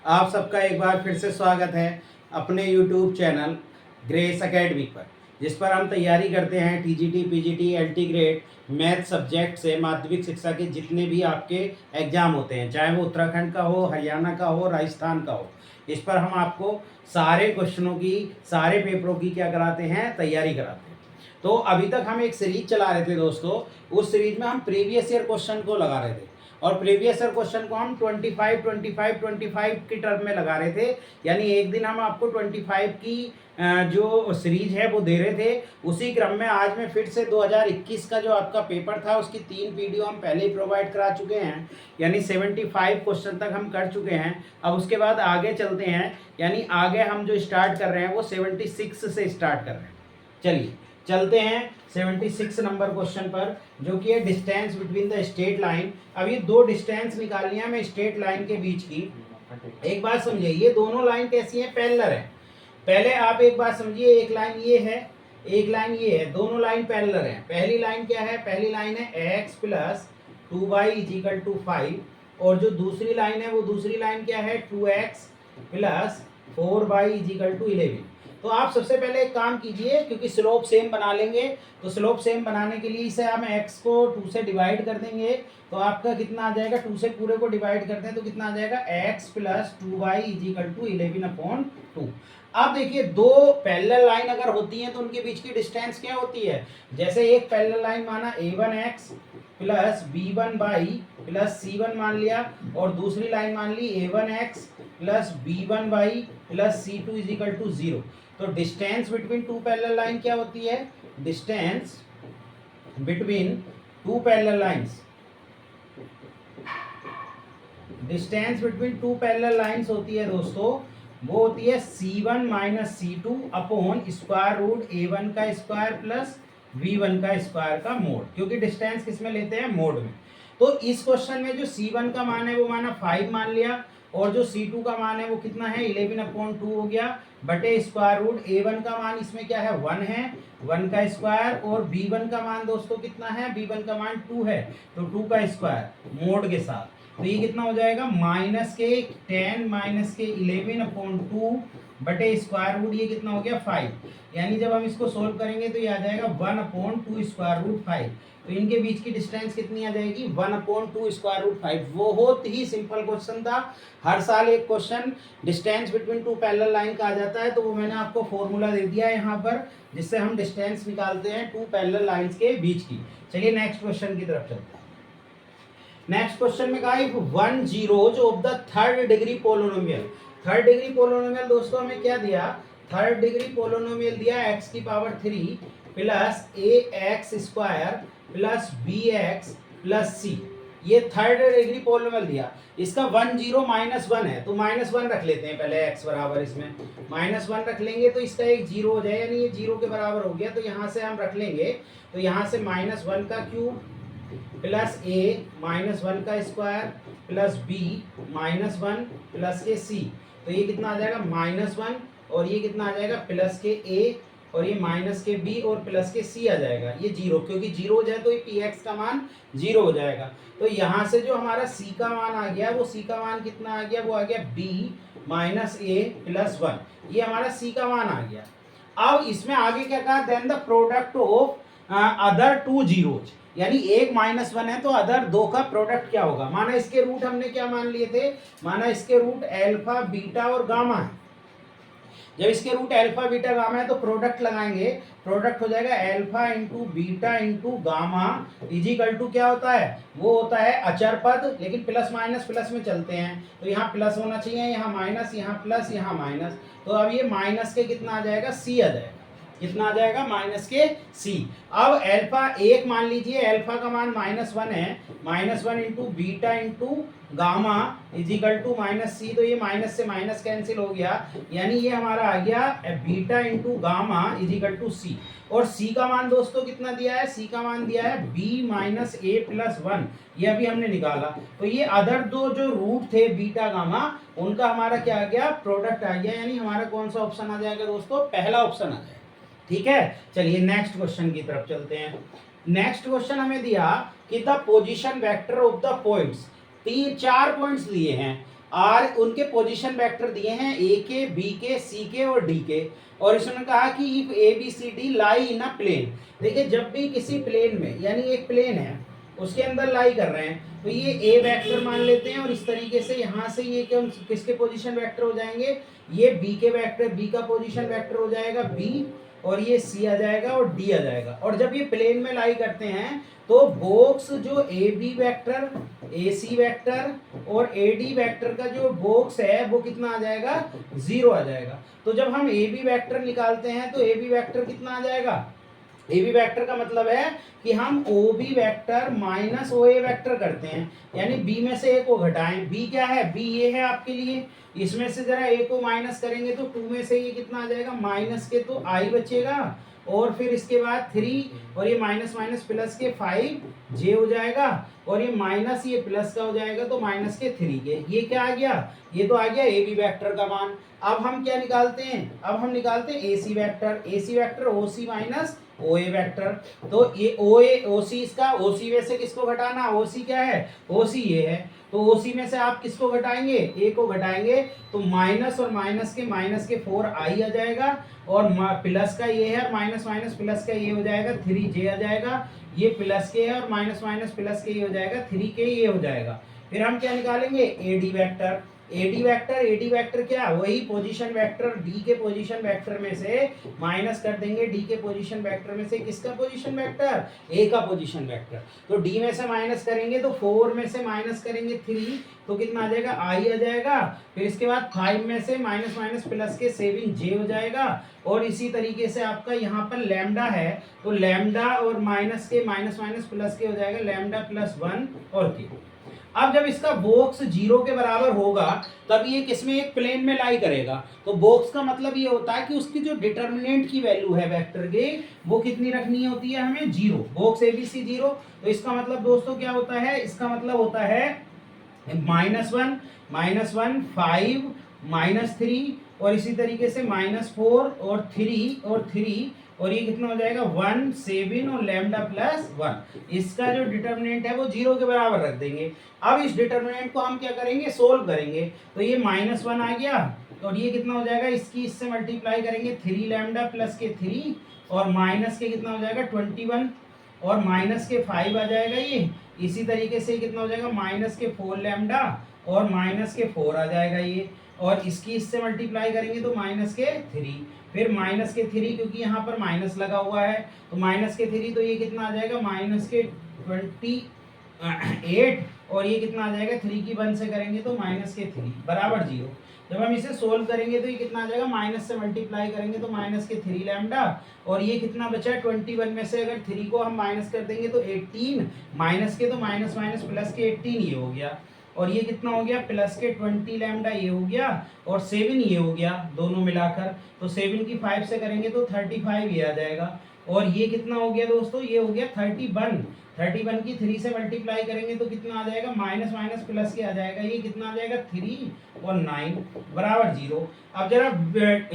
आप सबका एक बार फिर से स्वागत है अपने YouTube चैनल ग्रेस एकेडमी पर, जिस पर हम तैयारी करते हैं TGT, PGT, LT grade math subject से माध्यमिक शिक्षा के जितने भी आपके एग्जाम होते हैं, चाहे वो उत्तराखंड का हो, हरियाणा का हो, राजस्थान का हो। इस पर हम आपको सारे क्वेश्चनों की, सारे पेपरों की क्या कराते हैं, तैयारी कराते हैं। तो अभी तक हम एक सीरीज चला रहे थे दोस्तों। उस सीरीज में हम प्रीवियस ईयर क्वेश्चन को लगा रहे थे और प्रीवियस ईयर क्वेश्चन को हम 25 की टर्म में लगा रहे थे। यानी एक दिन हम आपको 25 की जो सीरीज है वो दे रहे थे। उसी क्रम में आज मैं फिर से 2021 का जो आपका पेपर था उसकी 3 वीडियो हम पहले ही प्रोवाइड करा चुके हैं। यानी 75 क्वेश्चन तक हम कर चुके हैं। अब उसके बाद आगे चलते हैं, यानी आगे हम जो स्टार्ट कर रहे हैं वो 76 से स्टार्ट कर रहे हैं। चलिए चलते हैं 76 नंबर क्वेश्चन पर, जो कि है distance between the straight line. अब ये दो डिस्टेंस निकालनी है हमें स्ट्रेट लाइन के बीच की। एक बात समझिए, ये दोनों लाइन कैसी है, पैरेलल है। पहले आप एक बात समझिए, एक लाइन ये है, एक लाइन ये है, दोनों लाइन पैरेलल है। पहली लाइन क्या है, पहली लाइन है x plus 2y is equal to 5, और जो दूसरी लाइन है वो दूसरी लाइन क्या है, 2x plus 4y is equal to 11। तो आप सबसे पहले एक काम कीजिए, क्योंकि स्लोप सेम बना लेंगे, तो स्लोप सेम बनाने के लिए इसे हम x को 2 से डिवाइड कर देंगे। तो आपका कितना आ जाएगा, 2 से पूरे को डिवाइड करते हैं तो कितना आ जाएगा, x plus 2y is equal to 11/2। अब देखिए, दो पैरेलल लाइन अगर होती हैं तो उनके बीच की डिस्टेंस क्या होती है। जैसे एक पैरेलल लाइन माना a1x plus b1y plus c1 मान लिया, और दूसरी लाइन मान ली a1x plus b1y plus c2 is equal to 0। तो distance between two parallel line क्या होती है, distance between two parallel lines, distance between two parallel lines होती है दोस्तों, वो होती है c1 minus c2 upon square root a1 का स्क्वायर प्लस v1 का स्क्वायर का मोड, क्योंकि डिस्टेंस किस में लेते हैं, मोड में। तो इस क्वेश्चन में जो c1 का मान है वो माना 5 मान लिया, और जो c2 का मान है वो कितना है, 11/2 हो गया, बटे स्क्वायर रूट a1 का मान इसमें क्या है, 1 है, 1 का स्क्वायर, और b1 का मान दोस्तों कितना है, b1 का मान 2 है, तो 2 का स्क्वायर मोड के साथ। तो ये कितना हो जाएगा, माइनस के 10 माइनस के 11/2 बटे स्क्वायर रूट, ये कितना हो गया 5। यानी जब हम इसको सोल्व करेंगे तो ये आ जाएगा 1/2 स्क्वायर रूट 5। तो इनके बीच की डिस्टेंस कितनी आ जाएगी, 1/2 स्क्वायर रूट 5। बहुत ही सिंपल क्वेश्चन था। हर साल एक question distance between two parallel line का आ जाता है, तो वो मैंने आपको फॉर्मूला दे दिया है यहाँ पर, जिससे हम डिस्टेंस निकालते हैं टू पैरेलल लाइन्स के बीच की। चलिए नेक्स्ट क्वेश्चन की तरफ चलते हैं। नेक्स्ट क्वेश्चन में कहा, if 1 zeros of the third degree polynomial. Third degree polynomial दोस्तों हमें क्या दिया, थर्ड डिग्री पोलिनोमियल दिया x की power 3 plus ax square plus bx plus c। ये थर्ड डिग्री पोलिनोमियल दिया। इसका 1 0 -1 है, तो -1 रख लेते हैं पहले, x बराबर इसमें -1 रख लेंगे तो इसका एक 0 हो जाए, यानी ये 0 के बराबर हो गया। तो यहाँ से हम रख लेंगे, तो यहाँ से -1 का क्यूब प्लस a -1 का स्क्वायर प्लस b -1 प्लस के c। तो ये कितना आ जाएगा, -1, और ये कितना आ जाएगा, प्लस के a, और ये माइनस के b और प्लस के c आ जाएगा। ये 0, क्योंकि 0 हो जाए तो ये px का मान 0 हो जाएगा। तो यहाँ से जो हमारा c का मान आ गया, वो c का मान कितना आ गया, वो आ गया b माइनस a प्लस 1। ये हमारा c का मान आ गया। अब इसमें आगे क्या कहा, then the product of other 2 zeros, यानी एक -1 है तो अदर 2 का प्रोडक्ट क्या होगा। माना इसके रूट हमने क्या मान लिए थे, माना इसके रूट अल्फा बीटा और गामा है। जब इसके रूट अल्फा बीटा गामा है तो प्रोडक्ट लगाएंगे, प्रोडक्ट हो जाएगा alpha into beta into gamma is equal to क्या होता है, वो होता है अचर पद, लेकिन प्लस माइनस प्लस में चलते हैं, तो यहाँ प्लस होना चाहिए, यहाँ माइनस, यहाँ प्लस, यहाँ माइनस। तो अब ये माइनस के कितना आ जाएगा, सी आ जाएगा। कितना आ जाएगा, माइनस के सी। अब अल्फा एक मान लीजिए, अल्फा का मान -1 है, -1 into beta into gamma is equal to -c। तो ये माइनस से माइनस कैंसिल हो गया, यानी ये हमारा आ गया beta into gamma is equal to c। और c का मान दोस्तों कितना दिया है, c का मान दिया है b माइनस a प्लस 1। ये अभी हमने निकाला। तो ये अदर दो जो रूट थे बीटा गामा, उनका हमारा क्या आ गया, प्रोडक्ट आ गया। यानी हमारा कौन सा ऑप्शन आ जाएगा दोस्तों, पहला ऑप्शन आ जाएगा। ठीक है, चलिए नेक्स्ट क्वेश्चन की तरफ चलते हैं। नेक्स्ट क्वेश्चन हमें दिया कि the position vector of the points, 4 points लिए हैं। आर उनके पोजीशन वेक्टर दिए हैं ए के, बी के, सी के और डी के, और इसने कहा कि if a b c d lie in a plane. देखिए जब भी किसी प्लेन में, यानी एक प्लेन है उसके अंदर लाई कर रहे हैं, तो ये ए वेक्टर मान लेते हैं, और इस तरीके से यहाँ से ये क्या किसके पोजीशन वेक्टर हो जाएंगे, ये बी के वेक्टर, बी का पोजीशन वेक्टर हो जाएगा बी, और ये सी आ जाएगा और डी आ जाएगा। और जब ये प्लेन में लाई करते हैं तो बॉक्स जो a b vector, a c vector और ए डी वेक्टर का जो बॉक्स है वो कितना आ जाएगा, 0 आ जाएगा। तो जब हम ए बी वेक्टर निकालते हैं तो ए बी वेक्टर कितना आ जाएगा, ए बी वेक्टर का मतलब है कि हम O B vector minus O ए वेक्टर करते हैं, यानी बी में से ए को घटाएं। बी क्या है, बी ये है आपके लिए, इसमें से जरा ए को माइनस करेंगे तो 2 में से ये कितना आ जाएगा, माइनस के तो आई बचेगा, और फिर इसके बाद 3 और ये माइनस माइनस प्लस के 5 जे हो जाएगा, और ये माइनस ये प्लस का हो जाएगा तो माइनस के 3 के। ये क्या आ गया, ये तो आ गया ए बी वेक्टर का मान। अब हम क्या निकालते हैं, अब हम निकालते हैं ए c vector. A c vector O C minus O A vector. तो ये ओ ए ओ सी, इसका ओ सी में से किसको घटाना, ओ सी क्या है, ओ सी ये है, तो ओ सी में से आप किसको घटाएंगे, ए को घटाएंगे, तो माइनस और माइनस के 4 आई आ जाएगा, और प्लस का ये है, और माइनस माइनस प्लस का ये हो जाएगा 3 जे आ जाएगा, ये प्लस के है और माइनस माइनस प्लस के ये हो जाएगा 3 के ये हो जाएगा। फिर हम क्या निकालेंगे, A D vector. A D vector क्या, वही पोजीशन वेक्टर डी के पोजीशन वेक्टर में से माइनस कर देंगे, डी के पोजीशन वेक्टर में से किसका पोजीशन वेक्टर, ए का पोजीशन वेक्टर। तो डी में से माइनस करेंगे तो 4 में से माइनस करेंगे 3 तो कितना आ जाएगा, आई आ जाएगा। फिर इसके बाद 5 में से माइनस माइनस प्लस के 7 जे हो जाएगा, और इसी तरीके से आपका यहाँ पर लैम्डा है, तो लैम्डा और माइनस के माइनस माइनस प्लस के हो जाएगा लैम्डा प्लस 1 और के। अब जब इसका बॉक्स 0 के बराबर होगा तब ये किसमें, एक प्लेन में लाई करेगा। तो बॉक्स का मतलब ये होता है कि उसकी जो डिटर्मिनेंट की वैल्यू है वेक्टर के, वो कितनी रखनी होती है हमें, 0। बॉक्स एबीसी 0, तो इसका मतलब दोस्तों क्या होता है, इसका मतलब होता है -1 -1 5 -3, और इसी तरीके से -4 और 3 और ये कितना हो जाएगा 1 7 और लैम्डा प्लस 1। इसका जो डिटर्मिनेंट है वो 0 के बराबर रख देंगे। अब इस डिटर्मिनेंट को हम क्या करेंगे, सोल्व करेंगे। तो ये -1 आ गया, और ये कितना हो जाएगा, इसकी इससे मल्टीप्लाई करेंगे 3 लैम्डा प्लस के 3, और माइनस के कितना हो जाएगा 21, और माइनस के 5 आ जाएगा ये। इसी तरीके से कितना हो जाएगा माइनस के 4 लैम्डा और माइनस के 4 आ जाएगा ये, और इसकी इससे मल्टीप्लाई करेंगे तो माइनस के 3, फिर माइनस के 3 क्योंकि यहाँ पर माइनस लगा हुआ है, तो माइनस के 3 तो ये कितना आ जाएगा माइनस के 28, और ये कितना आ जाएगा 3 की 1 से करेंगे तो माइनस के 3 बराबर 0। जब हम इसे सोल्व करेंगे तो ये कितना आ जाएगा, माइनस से मल्टीप्लाई करेंगे तो माइनस के 3 लैम्डा, और ये कितना बचा है 21 में से अगर 3 को हम माइनस कर देंगे तो 18, माइनस के तो माइनस माइनस प्लस के 18 ये हो गया, और ये कितना हो गया प्लस के 20 लैम्डा ये हो गया, और 7 ये हो गया दोनों मिलाकर। तो 7 की 5 से करेंगे तो 35 ये आ जाएगा, और ये कितना हो गया दोस्तों, ये हो गया 31 की 3 से मल्टीप्लाई करेंगे तो कितना आ जाएगा, माइनस माइनस प्लस के आ जाएगा, ये कितना आ जाएगा 3 और 9 बराबर 0। अब जरा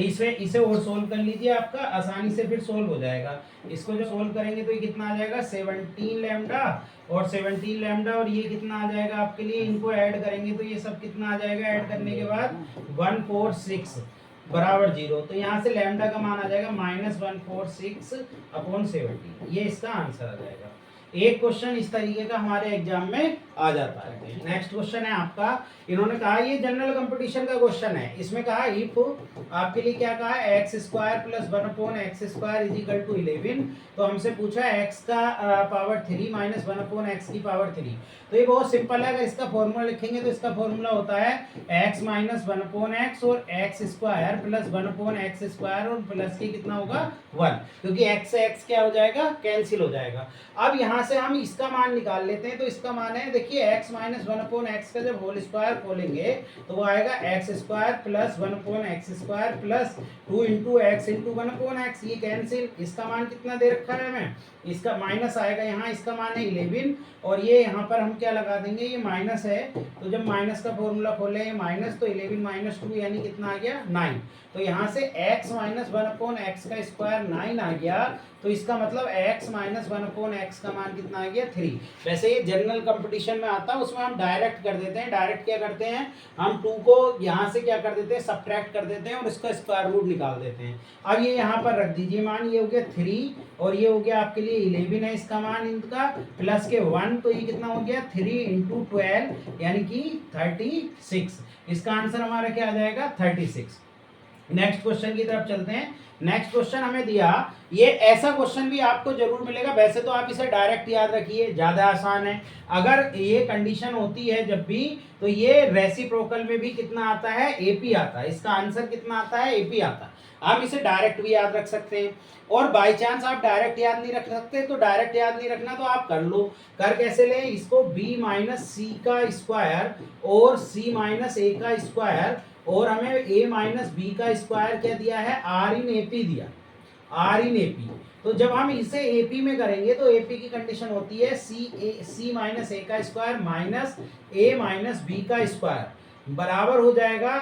इसे और सोल्व कर लीजिए, आपका आसानी से फिर सोल्व हो जाएगा। इसको जो सोल्व करेंगे तो ये कितना आ जाएगा 17 लैम्डा और 17 लैम्डा, और ये कितना आ जाएगा आपके लिए, इनको ऐड करेंगे तो ये सब कितना आ जाएगा, ऐड करने के बाद 146 बराबर 0। तो यहाँ से लैम्डा का मान आ जाएगा -146/70। ये इसका आंसर आ जाएगा। एक क्वेश्चन इस तरीके का हमारे एग्जाम में आ जाता है। नेक्स्ट क्वेश्चन है आपका, इन्होंने कहा ये जनरल कंपटीशन का क्वेश्चन है। इसमें कहा इफ आपके लिए क्या कहा है, x² + 1/x² = 11। तो हमसे पूछा है x का पावर 3 - 1/x की पावर 3। तो ये बहुत सिंपल है, अगर इसका फॉर्मूला लिखेंगे तो इसका फॉर्मूला होता है x - 1/x और x² + 1/x² और प्लस के कितना होगा 1, क्योंकि x से x क्या हो जाएगा, कैंसिल हो जाएगा। अब यहाँ से हम इसका मान निकाल लेते हैं। तो इसका मान है, देखिए x - 1/x का जब होल स्क्वायर खोलेंगे तो वो आएगा x² + 1/x² + 2 × x × 1/x। ये कैंसिल, इसका मान कितना दे रखा है हमें इसका माइनस आएगा यहाँ, इसका मान है 11 और ये यहाँ पर हम क्या लगा देंगे, ये माइनस है तो जब माइनस का फॉर्मूला खोले माइनस तो 11 माइनस 2 यानी कितना आ गया 9। तो यहाँ से x माइनस 1/x का स्क्वायर 9 आ गया। तो इसका मतलब x माइनस 1/x का मान कितना आ गया 3। वैसे ये जनरल कंपटीशन में आता है, उसमें हम डायरेक्ट कर देते हैं। डायरेक्ट क्या करते हैं, हम 2 को यहाँ से क्या कर देते हैं, सब्ट्रैक्ट कर देते हैं और इसका स्क्वायर रूट निकाल देते हैं। अब ये यहाँ पर रख दीजिए मान, ये हो गया 3 और ये हो गया आपके लिए 11 है इसका मान इनका, प्लस के 1 तो ये कितना हो गया 3 × 12 यानी कि 36। इसका आंसर हमारा क्या आ जाएगा 36। नेक्स्ट क्वेश्चन की तरफ चलते हैं। नेक्स्ट क्वेश्चन हमें दिया, ये ऐसा क्वेश्चन भी आपको जरूर मिलेगा। वैसे तो आप इसे डायरेक्ट याद रखिए, ज्यादा आसान है। अगर ये कंडीशन होती है जब भी, तो ये रेसिप्रोकल में भी कितना आता है, एपी आता है। इसका आंसर कितना आता है, एपी आता है। आप इसे डायरेक्ट भी याद रख सकते हैं और बाय चांस आप डायरेक्ट याद नहीं रख सकते तो डायरेक्ट याद नहीं रखना तो आप कर लो। कर कैसे ले, इसको b माइनस सी का स्क्वायर और c माइनस ए का स्क्वायर और हमें a माइनस बी का स्क्वायर क्या दिया है, r इन एपी दिया, r इन एपी। तो जब हम इसे एपी में करेंगे तो एपी की कंडीशन होती है सी माइनस ए का square minus a minus b का स्क्वायर बराबर हो जाएगा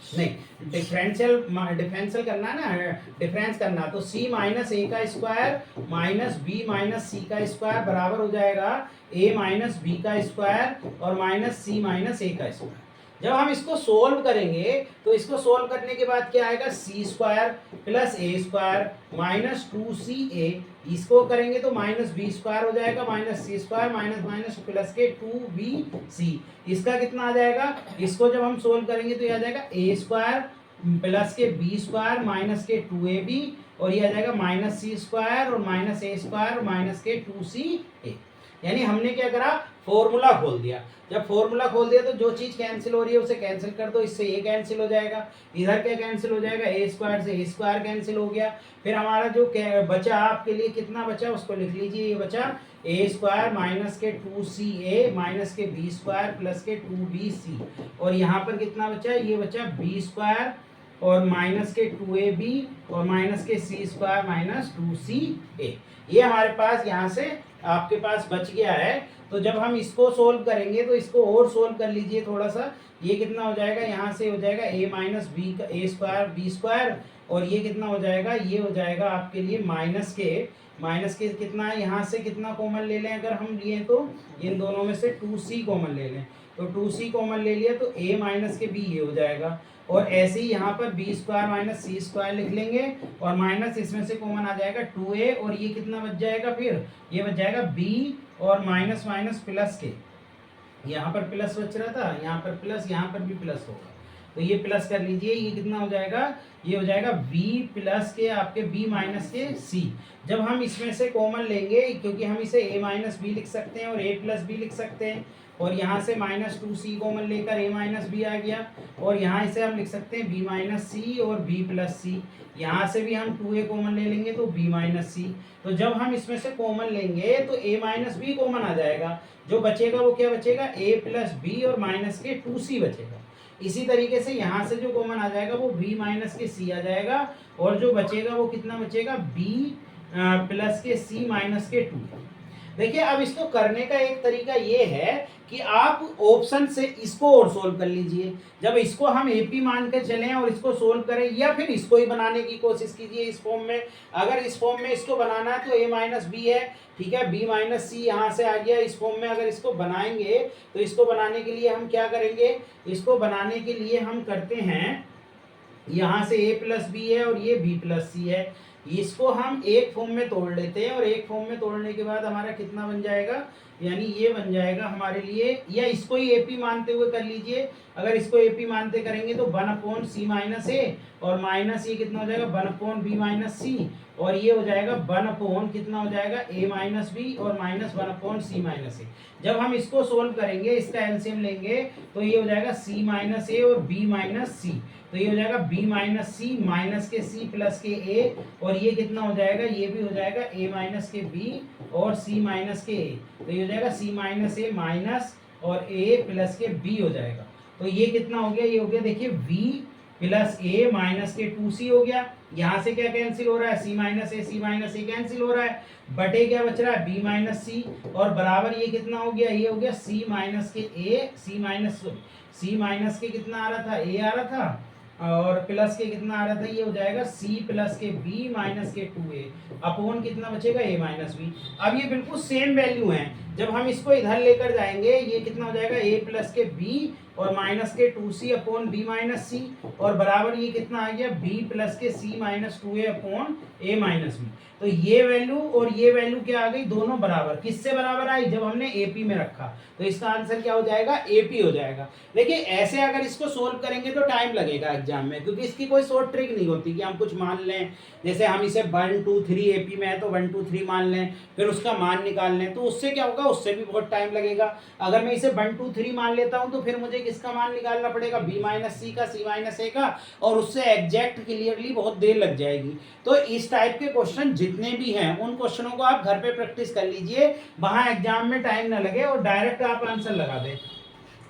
नहीं डिफरेंशियल करना है ना, डिफरेंस करना। तो c माइनस ए का स्क्वायर माइनस बी माइनस सी का स्क्वायर बराबर हो जाएगा a माइनस बी का स्क्वायर और माइनस c माइनस ए का स्क्वायर। जब हम इसको सोल्व करेंगे तो इसको सोल्व करने के बाद क्या आएगा, सी स्क्वायर प्लस ए स्क्वायर माइनस 2ca, इसको करेंगे तो माइनस बी स्क्वायर हो जाएगा माइनस सी स्क्वायर माइनस माइनस प्लस के 2bc। इसका कितना आ जाएगा, इसको जब हम सोल्व करेंगे तो ये आ जाएगा ए स्क्वायर प्लस के बी स्क्वायर माइनस के 2ab और ये आ जाएगा माइनस सी स्क्वायर और माइनस ए स्क्वायर माइनस के 2ca। यानी हमने क्या करा, फॉर्मूला खोल दिया। जब फॉर्मूला खोल दिया तो जो चीज कैंसिल हो रही है उसे कैंसिल कर दो, इससे ए कैंसिल हो जाएगा, इधर क्या कैंसिल हो जाएगा, ए स्क्वायर से ए स्क्वायर कैंसिल हो गया। फिर हमारा जो बचा आपके लिए कितना बचा उसको लिख लीजिए, ये बचा ए स्क्वायर माइनस के 2ca माइनस के बी स्क्वायर प्लस के 2bc और यहाँ पर कितना बचा, ये बचा बी स्क्वायर और माइनस के 2ab और माइनस के सी स्क्वायर माइनस 2ca। ये हमारे पास यहाँ से आपके पास बच गया है। तो जब हम इसको सोल्व करेंगे तो इसको और सोल्व कर लीजिए थोड़ा सा, ये कितना हो जाएगा, यहाँ से हो जाएगा a माइनस बी का ए स्क्वायर बी स्क्वायर और ये कितना हो जाएगा, ये हो जाएगा आपके लिए माइनस के कितना है, यहाँ से कितना कॉमन ले लें अगर हम लिए तो इन दोनों में से 2c कॉमन ले लें। तो 2c कॉमन ले लिया तो a माइनस के b ये हो जाएगा और ऐसे ही यहाँ पर बी स्क्वायर माइनस सी स्क्वायर लिख लेंगे और माइनस इसमें से कॉमन आ जाएगा 2a और ये कितना बच जाएगा, फिर ये बच जाएगा b और माइनस माइनस प्लस के, यहाँ पर प्लस बच रहा था, यहाँ पर प्लस, यहाँ पर भी प्लस होगा तो ये प्लस कर लीजिए। ये कितना हो जाएगा, ये हो जाएगा b प्लस के आपके b माइनस के c। जब हम इसमें से कॉमन लेंगे, क्योंकि हम इसे a माइनस बी लिख सकते हैं और a प्लस बी लिख सकते हैं और यहाँ से माइनस 2c कॉमन लेकर a माइनस बी आ गया और यहाँ इसे हम लिख सकते हैं b माइनस सी और b प्लस सी। यहाँ से भी हम 2a कॉमन ले लेंगे तो b माइनस सी। तो जब हम इसमें से कॉमन लेंगे तो a माइनस बी कॉमन आ जाएगा, जो बचेगा वो क्या बचेगा, a प्लस बी और माइनस के 2c बचेगा। इसी तरीके से यहाँ से जो कॉमन आ जाएगा वो b माइनस के c आ जाएगा और जो बचेगा वो कितना बचेगा, b प्लस के c माइनस के 2। देखिए अब इसको करने का एक तरीका ये है कि आप ऑप्शन से इसको और सोल्व कर लीजिए। जब इसको हम एपी मान के चलें और इसको सोल्व करें या फिर इसको ही बनाने की कोशिश कीजिए इस फॉर्म में। अगर इस फॉर्म में इसको बनाना है तो a माइनस बी है, ठीक है, b माइनस सी यहाँ से आ गया इस फॉर्म में। अगर इसको बनाएंगे तो इसको बनाने के लिए हम क्या करेंगे, इसको बनाने के लिए हम करते हैं, यहाँ से a प्लस बी है और ये b प्लस सी है, इसको हम एक फॉर्म में तोड़ लेते हैं और एक फॉर्म में तोड़ने के बाद हमारा कितना बन जाएगा, यानी ये बन जाएगा हमारे लिए, या इसको ही एपी मानते हुए कर लीजिए। अगर इसको एपी मानते करेंगे तो 1/c माइनस ए और माइनस ये कितना हो जाएगा 1/b माइनस सी और ये हो जाएगा 1/ कितना हो जाएगा a माइनस बी और माइनस 1/c माइनस ए। जब हम इसको सोल्व करेंगे, इसका एलसीएम लेंगे तो ये हो जाएगा c माइनस ए और b माइनस सी। तो ये हो जाएगा b माइनस सी माइनस के c प्लस के a और ये कितना हो जाएगा, ये भी हो जाएगा a माइनस के b और c माइनस के a। तो ये हो जाएगा c माइनस ए माइनस और a प्लस के b हो जाएगा। तो ये कितना हो गया, ये हो गया देखिए v प्लस ए माइनस के 2c हो गया। यहाँ से क्या कैंसिल हो रहा है, c माइनस ए कैंसिल हो रहा है, बटे क्या बच रहा है b माइनस सी, और बराबर ये कितना हो गया, ये हो गया c माइनस के a, c माइनस के कितना आ रहा था, a आ रहा था, और प्लस के कितना आ रहा था, ये हो जाएगा c प्लस के b माइनस के 2a अपोन कितना बचेगा a माइनस b। अब ये बिल्कुल सेम वैल्यू है, जब हम इसको इधर लेकर जाएंगे ये कितना हो जाएगा a प्लस के b और माइनस के 2c अपोन b माइनस सी, और बराबर ये कितना आ गया b प्लस के c minus 2a upon a minus b। तो ये वैल्यू और ये वैल्यू क्या आ गई, दोनों बराबर। किससे बराबर आई, जब हमने AP में रखा, तो इसका आंसर क्या हो जाएगा, AP हो जाएगा। देखिए ऐसे अगर इसको सोल्व करेंगे तो टाइम लगेगा एग्जाम में, क्योंकि इसकी कोई शॉर्ट ट्रिक नहीं होती कि हम कुछ मान लें, जैसे हम इसे 1 2 3 AP में है तो 1 2 3 मान लें, फिर उसका मान निकाल लें, तो उससे क्या होगा, उससे भी बहुत टाइम लगेगा। अगर मैं इसे 1 2 3 मान लेता हूं तो फिर मुझे किसका मान निकालना पड़ेगा, b माइनस सी का, c माइनस ए का, और उससे एग्जैक्ट क्लियरली बहुत देर लग जाएगी। तो इस टाइप के क्वेश्चन जितने भी हैं उन क्वेश्चनों को आप घर पे प्रैक्टिस कर लीजिए, वहां एग्जाम में टाइम ना लगे और डायरेक्ट आप आंसर लगा दें।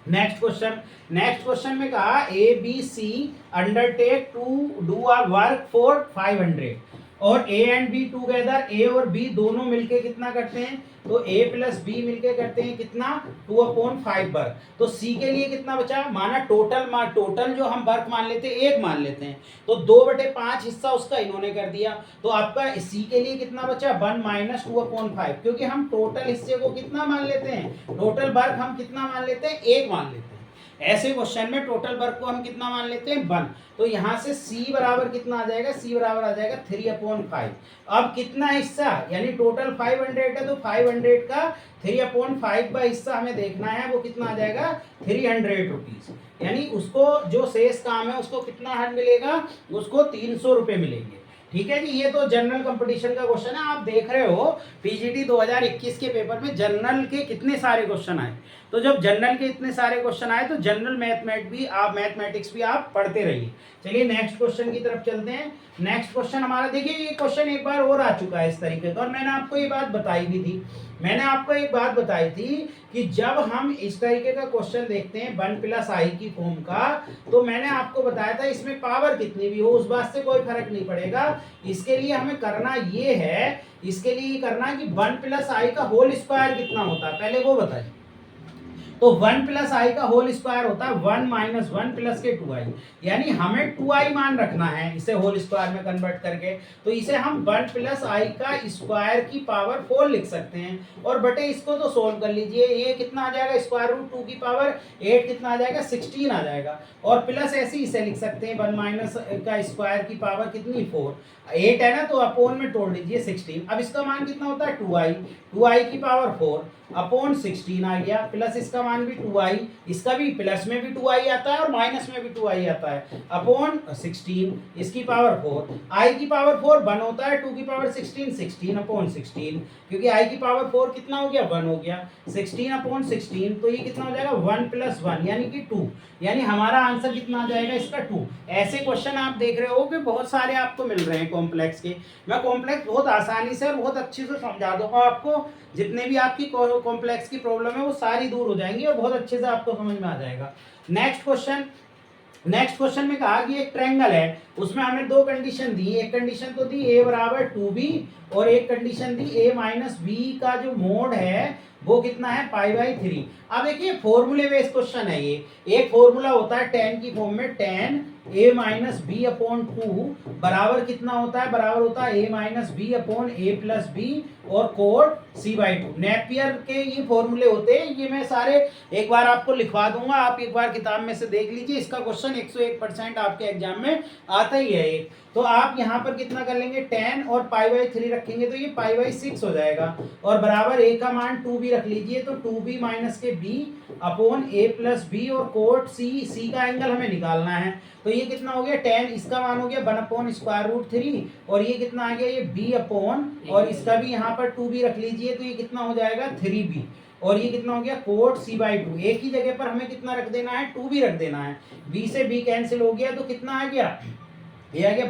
नेक्स्ट क्वेश्चन में कहा a b c undertake to do a work for 500 और a and b together, a और बी दोनों मिलके कितना करते हैं, तो a प्लस बी मिलके करते हैं कितना, 2/5 वर्क। तो c के लिए कितना बचा, माना टोटल जो हम वर्क मान लेते हैं 1 मान लेते हैं, तो 2/5 हिस्सा उसका इन्होंने कर दिया, तो आपका c के लिए कितना बचा, 1 माइनस 2/5, क्योंकि हम टोटल हिस्से को कितना मान लेते हैं, टोटल वर्क हम कितना मान लेते हैं, 1 मान लेते हैं। ऐसे क्वेश्चन में टोटल वर्क को हम कितना मान लेते हैं, 1। तो यहाँ से c बराबर कितना आ जाएगा, c बराबर आ जाएगा 3/5। अब कितना हिस्सा, यानी टोटल 500 है तो 500 का 3/5 का हिस्सा हमें देखना है, वो कितना आ जाएगा 300 रुपीज, यानी उसको जो शेष काम है उसको कितना हर मिलेगा, उसको 300 रुपये मिलेंगे। ठीक है जी, ये तो जनरल कंपटीशन का क्वेश्चन है। आप देख रहे हो पीजीटी 2021 के पेपर में जनरल के कितने सारे क्वेश्चन आए, तो जब जनरल के इतने सारे क्वेश्चन आए तो जनरल मैथमेटिक्स भी आप पढ़ते रहिए। चलिए नेक्स्ट क्वेश्चन की तरफ चलते हैं। नेक्स्ट क्वेश्चन हमारा, देखिए ये क्वेश्चन एक बार और आ चुका है इस तरीके का, और मैंने आपको ये बात बताई भी थी, मैंने आपको एक बात बताई थी कि जब हम इस तरीके का क्वेश्चन देखते हैं 1 प्लस आई की फॉर्म का, तो मैंने आपको बताया था इसमें पावर कितनी भी हो उस बात से कोई फर्क नहीं पड़ेगा। इसके लिए हमें करना ये है, इसके लिए करना है कि 1 प्लस आई का होल स्क्वायर कितना होता है, पहले वो बताइए। तो 1 प्लस आई का होल स्क्वायर होता है 1 माइनस 1 प्लस के 2i, यानी हमें 2i मान रखना है इसे होल स्क्वायर में कन्वर्ट करके, तो इसे हम 1 प्लस आई का स्क्वायर की पावर 4 लिख सकते हैं, और बटे इसको तो सोल्व कर लीजिए, ये कितना आ जाएगा, स्क्वायर रूट 2 की पावर 8 कितना आ जाएगा, 16 आ जाएगा, और प्लस ऐसे इसे लिख सकते हैं 1 माइनस का स्क्वायर की पावर कितनी 4, 8 है ना, तो अपोन में तोड़ लीजिए 16। अब इसका मान कितना होता है 2i की पावर 4 अपोन 16 आ गया, प्लस इसका मान भी 2i, इसका भी प्लस में भी 2i आता है और माइनस में भी 2i आता है, अपॉन 16 इसकी पावर 4, i की पावर 4 1 होता है, 2 की पावर 16 अपॉन 16, क्योंकि i की पावर 4 कितना हो गया 1 हो गया, 16 अपॉन 16, तो ये कितना हो जाएगा 1 प्लस 1 यानी कि 2, यानी हमारा आंसर कितना आ जाएगा इसका 2। ऐसे क्वेश्चन आप देख रहे हो कि बहुत सारे आपको मिल रहे हैं कॉम्प्लेक्स के, मैं कॉम्प्लेक्स बहुत आसानी से और बहुत अच्छे से समझा दूंगा आपको, जितने भी आपकी कॉम्प्लेक्स की प्रॉब्लम है वो सारी दूर हो जाएंगी और बहुत अच्छे से आपको समझ में आ जाएगा। नेक्स्ट क्वेश्चन में कहा कि एक ट्रायंगल है, उसमें हमें दो कंडीशन दी, एक कंडीशन तो दी a बराबर 2b और एक condition the a minus b का जो मोड है वो कितना है π/3। अब देखिए फॉर्मूले बेस्ड क्वेश्चन है ये, एक फॉर्मूला होता है tan की फॉर्म में tan a minus b upon 2 बराबर कितना होता है, बराबर होता है a minus b upon a plus b और कोड c/2। नेपियर के ये फॉर्मूले होते हैं, ये मैं सारे एक बार आपको लिखवा दूंगा, आप एक बार किताब में से देख लीजिए, इसका क्वेश्चन 101% आपके एग्जाम में आता ही है ये। तो आप यहाँ पर कितना कर लेंगे tan और π/3 रखेंगे तो ये π/6 हो जाएगा, और बराबर a का मान 2b रख लीजिए, तो 2b माइनस के b upon a plus b और कोट c का एंगल हमें निकालना है, तो ये कितना हो गया tan, इसका मान हो गया 1/√3 और ये कितना आ गया ये b अपॉन, और इसका भी यहाँ पर 2b रख लीजिए, तो ये कितना हो जाएगा 3b, और ये कितना हो गया कोट c/2। एक ही जगह पर हमें कितना रख देना है 2b रख देना है, b से b कैंसिल हो गया तो कितना आ गया ये आ गया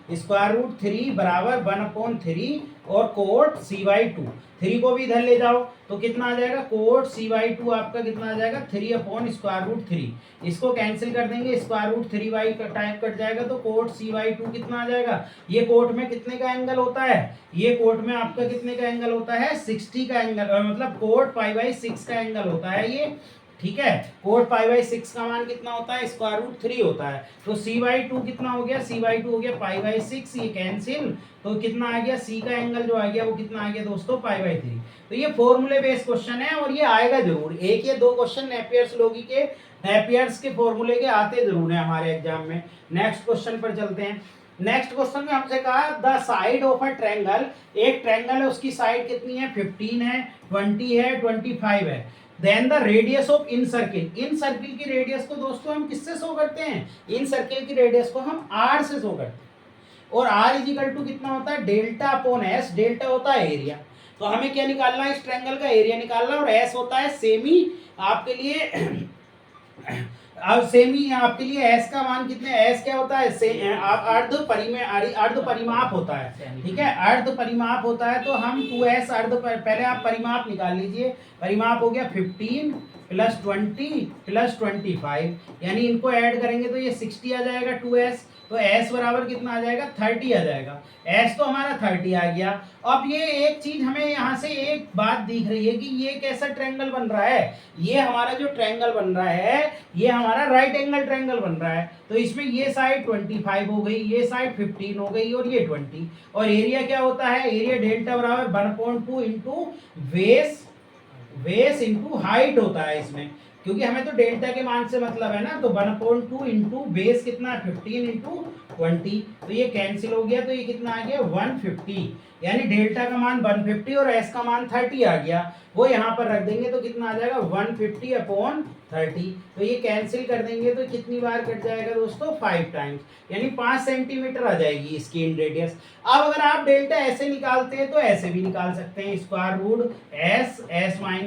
1/√3 बराबर 1/3 और कोट c/2। 3 को भी इधर ले जाओ तो कितना आ जाएगा, कोट c/2 आपका कितना आ जाएगा 3/√3। इसको कैंसिल कर देंगे, √3y का टाइप कट जाएगा तो कोट c/2 कितना आ जाएगा। ये कोट में कितने का एंगल होता है, ये कोट में आपका कितने का एंगल होता है 60 का एंगल, मतलब कोट π/6 का एंगल होता है ये, ठीक है। कोट π/6 का मान कितना होता है, √3 होता है। तो c/2 कितना हो गया, c/2 हो गया π/6, ये कैंसिल, तो कितना आ गया, c का एंगल जो आ गया वो कितना आ गया दोस्तों π/3। तो ये फॉर्मूले बेस्ड क्वेश्चन है और ये आएगा जरूर, एक या दो क्वेश्चन नेपियर्स के फॉर्मूले के आते जरूर है हमारे एग्जाम में। नेक्स्ट क्वेश्चन पर चलते हैं। नेक्स्ट क्वेश्चन में हमसे कहा the side of a triangle, एक ट्रायंगल है उसकी साइड कितनी है 15 है, 20 है, 25 है। Then the radius of incircle, incircle की रेडियस को दोस्तों हम किससे शो करते हैं, इन सर्किल की रेडियस को हम r से शो करते हैं। और r इजिकल टू कितना होता है, डेल्टा अपॉन एस, डेल्टा होता है एरिया। तो हमें क्या निकालना है, इस ट्रायंगल का एरिया निकालना, और एस होता है सेमी आपके लिए अब सेमी आपके लिए एस का मान कितने, एस क्या होता है अर्ध परिमाप होता है, ठीक है, अर्ध परिमाप होता है। तो हम 2s पहले आप परिमाप निकाल लीजिए, परिमाप हो गया 15 + 20 + 25, यानी इनको ऐड करेंगे तो ये 60 आ जाएगा 2s, तो s बराबर कितना आ जाएगा 30 आ जाएगा। s तो हमारा 30 आ गया। अब ये एक चीज हमें यहाँ से एक बात दिख रही है कि ये कैसा ट्रायंगल बन रहा है, ये हमारा जो ट्रायंगल बन रहा है ये हमारा राइट एंगल ट्रायंगल बन रहा है। तो इसमें ये साइड 25 हो गई, ये साइड 15 हो गई और ये 20, और एरिया क्या होता है, एरिया डेल्टा बराबर 1/2 इंटू बेस इंटू हाइट होता है इसमें, क्योंकि हमें तो डेल्टा के मान से मतलब है ना। तो 1/2 इंटू बेस कितना है 15 इंटू 20, तो ये कैंसिल हो गया, तो ये कितना आ गया 150, यानी डेल्टा का मान 150 और एस का मान 30 आ गया। वो यहाँ पर रख देंगे तो कितना आ जाएगा 150/30, तो ये कैंसिल कर देंगे तो कितनी बार कट जाएगा दोस्तों 5 टाइम्स, यानी 5 सेंटीमीटर आ जाएगी इसकी इन रेडियस। अब अगर आप डेल्टा ऐसे निकालते हैं तो ऐसे भी निकाल सकते हैं,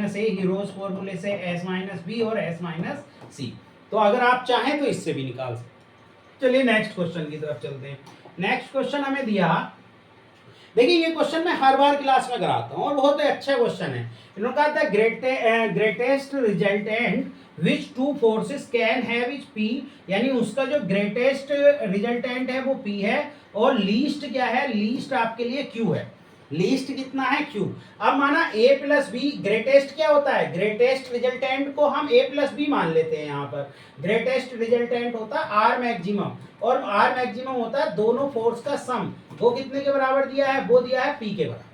s हीरोज फॉर्मूले से s-b और s-c। तो अगर आप चाहें तो इससे भी निकाल सकते हैं। चलिए नेक्स्ट क्वेश्चन की तरफ चलते हैं। नेक्स्ट क्वेश्चन हमें दिया, देखिए ये क्वेश्चन मैं हर बार क्लास में कराता हूँ और बहुत ही अच्छा क्वेश्चन है। इन्होंने कहा था greatest resultant which two forces can have is P, यानी उसका जो ग्रेटेस्ट रिजल्टेंट है वो P है, और लीस्ट क्या है, लीस्ट आपके लिए Q है। लीस्ट कितना है Q। अब माना A + B, ग्रेटेस्ट क्या होता है, ग्रेटेस्ट रिजल्टेंट को हम A + B मान लेते हैं। यहाँ पर ग्रेटेस्ट रिजल्टेंट होता है R मैक्सिमम, और R मैक्सिमम होता है दोनों फोर्स का सम। वो कितने के बराबर दिया है, वो दिया है P के बराबर।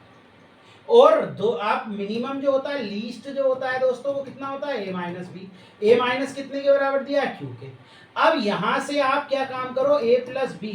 और दो आप मिनिमम जो होता है, लीस्ट जो होता है दोस्तों वो कितना होता है A - B, A- कितने के बराबर दिया है Q के। अब यहां से आप क्या काम करो, A + B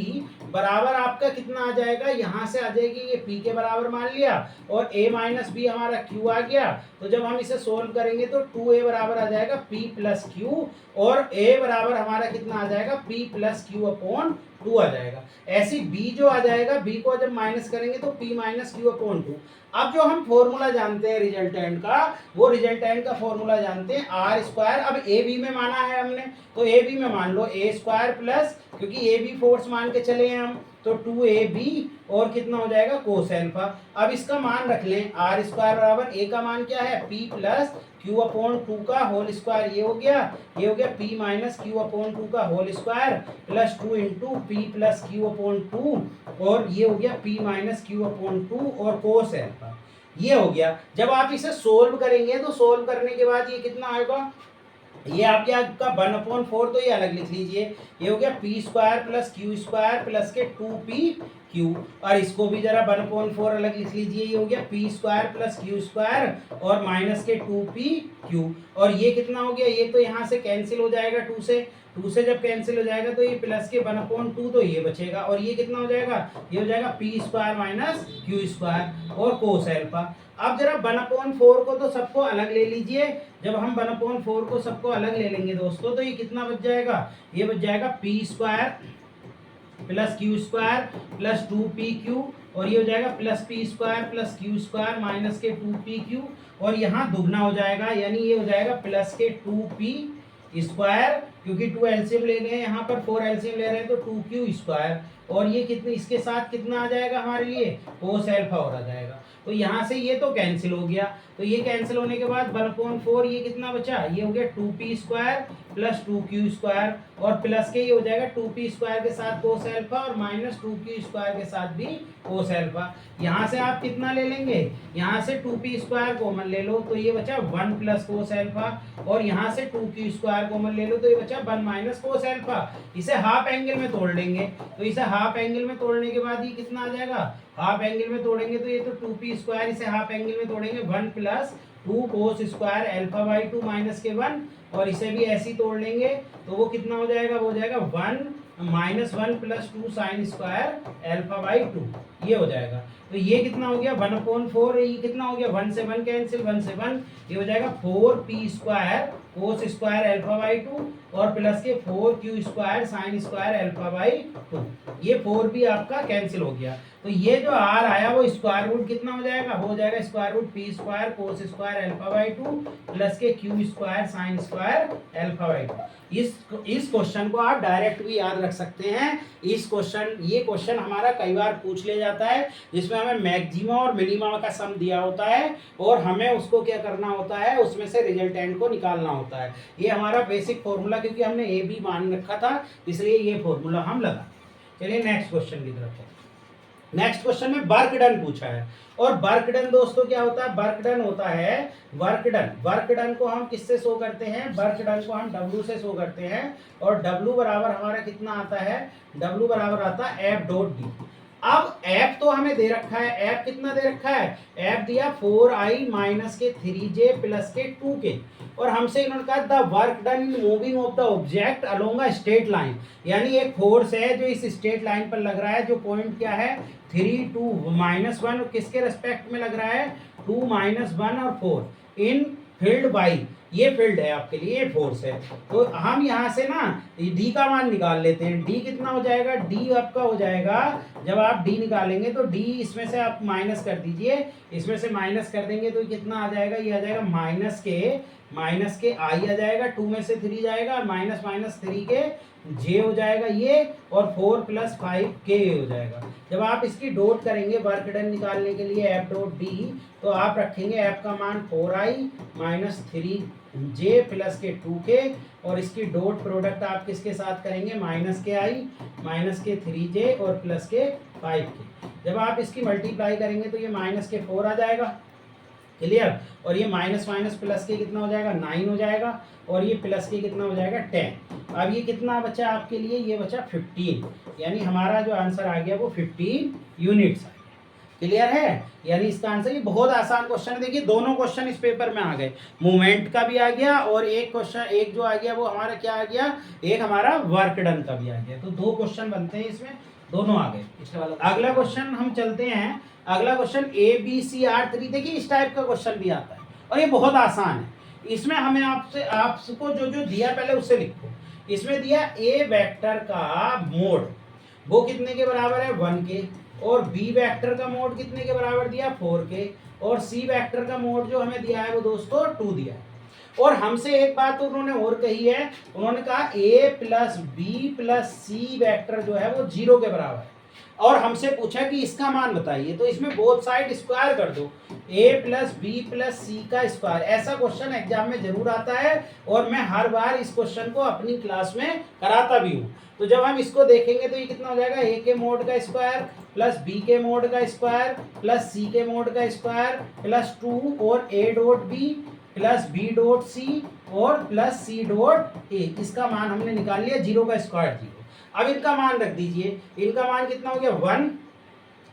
बराबर आपका कितना आ जाएगा, यहां से आ जाएगी ये P के बराबर मान लिया, और A - B हमारा Q आ गया। तो जब हम इसे सोल्व करेंगे तो 2A बराबर आ जाएगा P + Q, और A बराबर हमारा कितना आ जाएगा P + Q/2 आ जाएगा। ऐसी B जो आ जाएगा, B को जब माइनस करेंगे तो P - Q/2। अब जो हम फॉर्मूला जानते हैं रिजल्टेंट का, वो रिजल्टेंट का फॉर्मूला जानते हैं r²। अब ए बी में माना है हमने, तो ए बी में मान लो a² प्लस, क्योंकि ए बी फोर्स मान के चले हैं हम, तो 2ab और कितना हो जाएगा cos अल्फा। अब इसका मान रख लें, r² बराबर a का मान क्या है P + Q/2 का होल स्क्वायर, ये हो गया P - Q/2 का whole square plus 2 into P + Q/2, और ये हो गया P - Q/2 और cos अल्फा, ये हो गया। जब आप इसे सोल्व करेंगे तो सोल्व करने के बाद ये कितना आएगा, ये आपका 1/4, तो ये अलग लिख लीजिए, ये हो गया P² + Q² प्लस के 2PQ, और इसको भी जरा 1/4 अलग लिख लीजिए, ये हो गया P² + Q² और माइनस के 2PQ, और ये कितना हो गया, ये तो यहाँ से कैंसिल हो जाएगा 2 से जब कैंसिल हो जाएगा तो ये प्लस के 1/2, तो ये बचेगा, और ये कितना हो जाएगा, ये हो जाएगा P² - Q² और cos अल्फा। अब जरा 1/4 को तो सबको अलग ले लीजिए, जब हम 1/4 को सबको अलग ले लेंगे दोस्तों तो ये कितना बच जाएगा, ये बच जाएगा P² + Q² प्लस 2PQ, और ये हो जाएगा प्लस P² + Q² माइनस के 2PQ, और यहाँ दुगना हो जाएगा, यानी ये हो जाएगा प्लस के 2P² क्योंकि 2 एलसीएम ले रहे हैं यहाँ पर, 4 एलसीएम ले रहे हैं तो 2q², और ये कितने इसके साथ कितना आ जाएगा हमारे लिए कोस अल्फा और आ जाएगा। तो यहाँ से ये तो कैंसिल हो गया, तो ये कैंसिल होने के बाद 1/4 ये कितना बचा, ये हो गया 2p² प्लस 2q² और प्लस के ये हो जाएगा 2p² के साथ कोस अल्फा और माइनस 2q² के साथ भी कोस अल्फा। यहाँ से आप कितना ले लेंगे, यहाँ से 2p² कॉमन ले लो तो ये बचा 1 प्लस कोस अल्फा, और यहाँ से 2q² कॉमन ले लो तो ये बचा 1 माइनस कोस अल्फा। इसे हाफ एंगल में तोड़ लेंगे, तो इसे हाफ एंगल में तोड़ने के बाद ये कितना आ जाएगा, हाफ एंगल में तोड़ेंगे तो ये तो 2p², इसे हाफ एंगल में तोड़ेंगे 1 प्लस 2 कोस² अल्फा/2 माइनस के 1, और इसे भी ऐसे ही तोड़ लेंगे तो वो कितना हो जाएगा, वो हो जाएगा 1 माइनस 1 प्लस 2 sin² अल्फा/2, ये हो जाएगा। तो ये कितना हो गया 1/4, ये कितना हो गया 1 से 1 कैंसिल, 1 से 1, ये हो जाएगा 4p² कोस² अल्फा/2 और प्लस के 4q² sin² अल्फा/2, ये 4 भी आपका कैंसिल हो गया। तो ये जो r आया वो स्क्वायर रूट कितना हो जाएगा, हो जाएगा स्क्वायर रूट p² कोस² अल्फा/2 प्लस के q² sin² अल्फा/2। इस क्वेश्चन को आप डायरेक्ट भी याद रख सकते हैं। ये क्वेश्चन हमारा कई बार पूछ लिया जाता है, जिसमें हमें मैक्सिमा और मिनिमा का सम दिया होता है और हमें उसको क्या करना होता है, उसमें से रिजल्टेंट को निकालना होता है। ये हमारा बेसिक फॉर्मूला, क्योंकि हमने ए बी मान रखा था इसलिए ये फॉर्मूला हम लगा। चलिए नेक्स्ट क्वेश्चन की तरफ। नेक्स्ट क्वेश्चन में वर्क डन पूछा है, और वर्क डन दोस्तों क्या होता है, वर्क डन होता है वर्क डन को हम किससे शो करते हैं, वर्क डन को हम W से शो करते हैं, और W बराबर हमारा कितना आता है, W बराबर आता है F.D। अब F तो हमें दे रखा है, F कितना दे रखा है, F दिया 4i माइनस के 3j प्लस के 2k, और हमसे इन्होंने कहा the work done in moving of the object along a straight line, यानी एक फोर्स है जो इस स्ट्रेट लाइन पर लग रहा है, जो पॉइंट क्या है 3, 2, -1, किसके रेस्पेक्ट में लग रहा है 2, -1 और 4 इन फील्ड बाई, ये फील्ड है आपके लिए, ये फोर्स है। तो हम यहाँ से ना डी का मान निकाल लेते हैं। डी कितना हो जाएगा, डी आपका हो जाएगा, जब आप डी निकालेंगे तो डी इसमें से आप माइनस कर दीजिए, इसमें से माइनस कर देंगे तो कितना आ जाएगा, ये आ जाएगा माइनस के आई आ जाएगा, 2 में से 3 जाएगा, माइनस 3 के जे हो जाएगा ये, और 4 + 5 के हो जाएगा। जब आप इसकी डॉट करेंगे वर्क डन निकालने के लिए F.D, तो आप रखेंगे F का मान 4i - 3j प्लस के 2k, और इसकी डॉट प्रोडक्ट आप किसके साथ करेंगे, -के 3j और प्लस के 5k। जब आप इसकी मल्टीप्लाई करेंगे तो ये -4 आ जाएगा, क्लियर, और ये माइनस प्लस के कितना हो जाएगा 9 हो जाएगा, और ये प्लस के कितना हो जाएगा 10। अब ये कितना बचा आपके लिए, ये बचा 15, यानी हमारा जो आंसर आ गया वो 15 यूनिट्स आ गया। क्लियर है, यानी इसका आंसर, ये बहुत आसान क्वेश्चन है। देखिए दोनों क्वेश्चन इस पेपर में आ गए, मूवमेंट का भी आ गया, और एक क्वेश्चन एक जो आ गया वो हमारा क्या आ गया, एक हमारा वर्क डन का भी आ गया। तो 2 क्वेश्चन बनते हैं इसमें, दोनों आ गए। अगला क्वेश्चन हम चलते हैं, अगला क्वेश्चन ABCR3। देखिए इस टाइप का क्वेश्चन भी आता है और ये बहुत आसान है। इसमें हमें आपको जो दिया पहले उससे लिखो। इसमें दिया ए वेक्टर का मोड वो कितने के बराबर है 1 के, और बी वेक्टर का मोड कितने के बराबर दिया 4 के, और सी वेक्टर का मोड जो हमें दिया है वो दोस्तों 2 दिया है। और हमसे एक बात तो उन्होंने और कही है, उन्होंने कहा a + b + c वेक्टर जो है वो 0 के बराबर है, और हमसे पूछा कि इसका मान बताइए। तो इसमें बोथ साइड स्क्वायर कर दो, a + b + c का स्क्वायर। ऐसा क्वेश्चन एग्जाम में जरूर आता है, और मैं हर बार इस क्वेश्चन को अपनी क्लास में कराता भी हूँ। तो जब हम इसको देखेंगे तो ये कितना हो जाएगा, a के मोड का स्क्वायर प्लस b के मोड का स्क्वायर प्लस c के मोड का स्क्वायर प्लस 2 और a.b प्लस b.c और प्लस c.a। इसका मान हमने निकाल लिया, 0 का स्क्वायर 0। अब इनका मान रख दीजिए, इनका मान कितना हो गया 1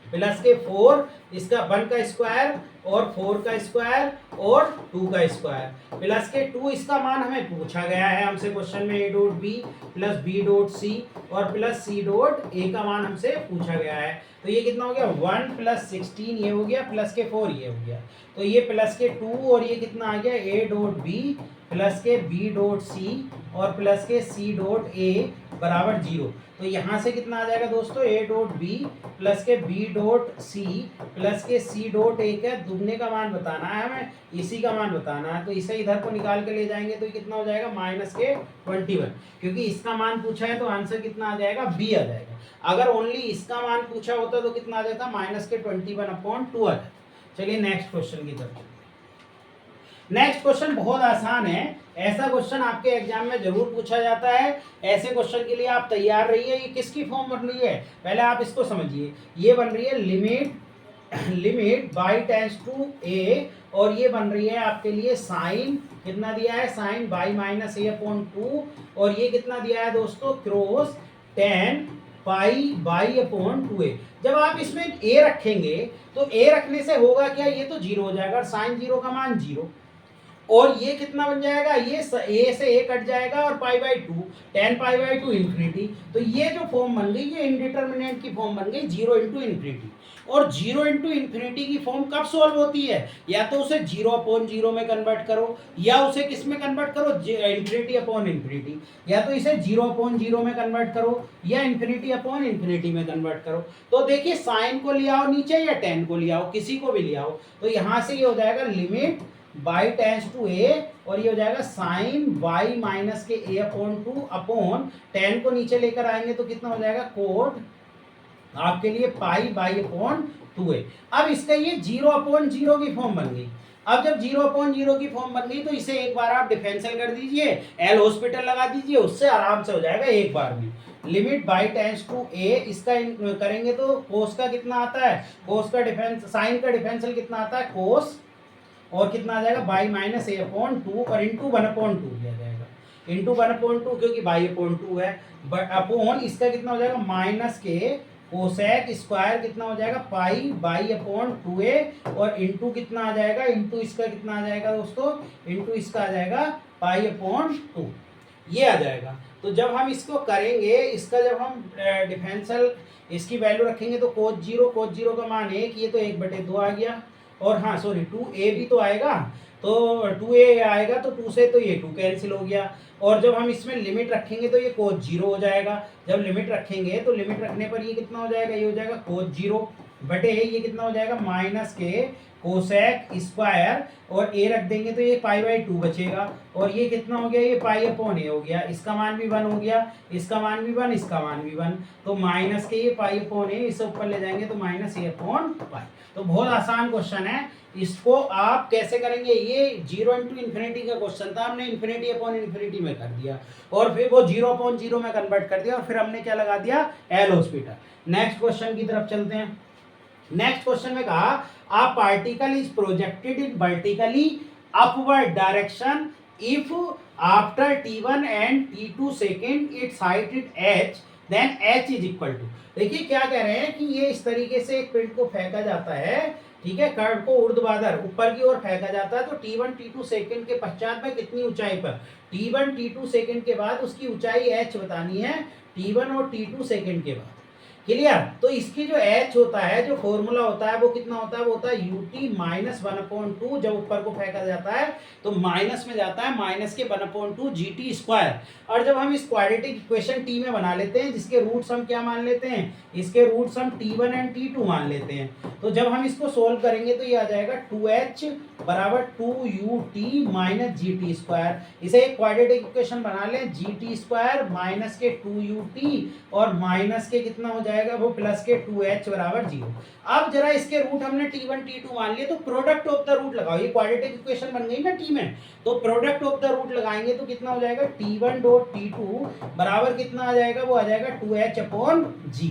प्लस के 4, इसका 1 का स्क्वायर और 4 का स्क्वायर और 2 का स्क्वायर प्लस के 2, इसका मान हमें पूछा गया है हमसे क्वेश्चन में a.b प्लस b.c और प्लस c.a का मान हमसे पूछा गया है। तो ये कितना हो गया 1 + 16 ये हो गया, प्लस के 4 ये हो गया, तो ये प्लस के 2 और ये कितना आ गया a.b प्लस के बी डॉट सी और प्लस के सी डॉट ए बराबर 0। तो यहाँ से कितना आ जाएगा दोस्तों, ए डॉट बी प्लस के बी डॉट सी प्लस के सी डॉट ए का दुगने का मान बताना है हमें, इसी का मान बताना है। तो इसे इधर को निकाल के ले जाएंगे तो कितना हो जाएगा माइनस के 21, क्योंकि इसका मान पूछा है तो आंसर कितना आ जाएगा, बी आ जाएगा। अगर ओनली इसका मान पूछा होता तो कितना आ जाता, माइनस के 21/2 आ जाता। चलिए नेक्स्ट क्वेश्चन की तरफ। नेक्स्ट क्वेश्चन बहुत आसान है, ऐसा क्वेश्चन आपके एग्जाम में जरूर पूछा जाता है। ऐसे क्वेश्चन के लिए आप तैयार रहिए। ये किसकी फॉर्म बन रही है, पहले आप इसको समझिए। ये बन रही है लिमिट बाई टेंस टू ए, और ये बन रही है आपके लिए साइन, कितना दिया है, sine by minus a upon 2, और ये कितना दिया है दोस्तों, cross tan pi by upon 2a। जब आप इसमें a रखेंगे तो a रखने से होगा क्या, ये तो 0 हो जाएगा, साइन 0 का मान 0, और ये कितना बन जाएगा, ये a से a कट जाएगा और pi by 2, tan pi by 2 infinity. तो ये जो फॉर्म बन गई ये इंडिटरमिनेंट की फॉर्म बन गई, 0 इंटू इन्फिनिटी। और 0 इंटू इन्फिनिटी की फॉर्म कब सॉल्व होती है, या तो उसे 0 अपॉन 0 में कन्वर्ट करो, या उसे किस में कन्वर्ट करो, इन्फिनिटी अपॉन इन्फिनिटी, या तो इसे 0 अपॉन 0 में कन्वर्ट करो या इन्फिनिटी अपॉन इन्फिनिटी में कन्वर्ट करो। तो देखिए साइन को ले आओ नीचे या tan को ले आओ, किसी को भी ले आओ। तो यहाँ से ये हो जाएगा लिमिट बाई टेंस टू ए, और ये हो जाएगा साइन बाई माइनस के ए अपॉन 2 अपॉन tan को नीचे लेकर आएंगे तो कितना हो जाएगा, कोट आपके लिए पाई बाई अपॉन 2a। अब इसका ये 0 अपॉन 0 की फॉर्म बन गई। अब जब 0 अपॉन 0 की फॉर्म बन गई तो इसे एक बार आप डिफरेंशियल कर दीजिए, एल हॉस्पिटल लगा दीजिए, उससे आराम से हो जाएगा एक बार में। लिमिट बाई टेंस टू ए, इसका करेंगे तो कोस का कितना आता है, कोस का डिफरेंस, साइन का डिफरेंशियल कितना आता है, कोस, और कितना आ जाएगा बाई माइनस ए अपॉन 2, और इंटू 1/2 दिया जाएगा, इंटू 1/2 क्योंकि बाई अपॉन 2 है, बट अपॉन इसका कितना हो जाएगा माइनस के कोसेक स्क्वायर कितना हो जाएगा, पाई बाई अपॉन 2a, और इंटू कितना आ जाएगा, इंटू इसका कितना आ जाएगा दोस्तों, इंटू इसका आ जाएगा पाई अपॉन 2, ये आ जाएगा। तो जब हम इसको करेंगे, इसका जब हम डिफरेंशियल इसकी वैल्यू रखेंगे तो कोस 0 का मान 1, ये तो 1/2 आ गया, और हाँ सॉरी 2a भी तो आएगा, तो 2a आएगा तो 2 से तो ये 2 कैंसिल हो गया, और जब हम इसमें लिमिट रखेंगे तो ये कोस 0 हो जाएगा। जब लिमिट रखेंगे तो लिमिट रखने पर ये कितना हो जाएगा, ये हो जाएगा कोस 0 बटे ये कितना हो जाएगा माइनस के कोसेक स्क्वायर, और a रख देंगे तो ये पाई बाई 2 बचेगा, और ये कितना हो गया, ये पाई अपॉन a हो गया, इसका मान भी 1 हो गया, इसका मान भी 1, इसका मान भी 1, तो माइनस के ये पाई अपॉन a, इसे ऊपर ले जाएंगे तो माइनस a अपॉन पाई। तो बहुत आसान क्वेश्चन है, इसको आप कैसे करेंगे, ये 0 इंटू इन्फिनिटी का क्वेश्चन था, हमने इन्फिनिटी अपॉन इन्फिनिटी में कर दिया, और फिर वो 0 अपॉन 0 में कन्वर्ट कर दिया, और फिर हमने क्या लगा दिया, एल हॉस्पिटल। नेक्स्ट क्वेश्चन की तरफ चलते हैं। नेक्स्ट क्वेश्चन में कहा a particle is projected in vertically upward direction if after t1 and t2 second its height is h, then h is equal to। देखिए क्या कह रहे हैं कि ये इस तरीके से एक पिंड को फेंका जाता है, ठीक है, कर्व को ऊर्ध्वाधर ऊपर की ओर फेंका जाता है, तो t1 t2 सेकंड के पश्चात में कितनी ऊंचाई पर, t1 t2 सेकंड के बाद उसकी ऊंचाई h बतानी है, t1 और t2 सेकंड के बाद, क्लियर। तो इसकी जो h होता है, जो फॉर्मूला होता है वो कितना होता है, वो होता है ut माइनस 1/2, जब ऊपर को फेंका जाता है तो माइनस में जाता है, माइनस के 1/2 gt स्क्वायर, और जब हम इस क्वाड्रेटिक इक्वेशन t में बना लेते हैं, जिसके रूट्स हम क्या मान लेते हैं, इसके रूट्स हम t1 एंड t2 मान लेते हैं, तो जब हम इसको सोल्व करेंगे तो ये आ जाएगा 2h बराबर 2ut माइनस gt स्क्वायर। इसे एक क्वाड्रेटिक इक्वेशन बना लें, gt स्क्वायर माइनस के 2ut और माइनस के कितना हो जाएगा वो प्लस के 2h बराबर 0। अब जरा इसके रूट हमने t1 t2 मान लिए, तो प्रोडक्ट ऑफ द रूट लगाओ, ये क्वाड्रेटिक इक्वेशन बन गई ना t में, तो प्रोडक्ट ऑफ द रूट लगाएंगे तो कितना हो जाएगा, t1 डॉट t2 बराबर कितना आ जाएगा, वो आ जाएगा 2h अपॉन g,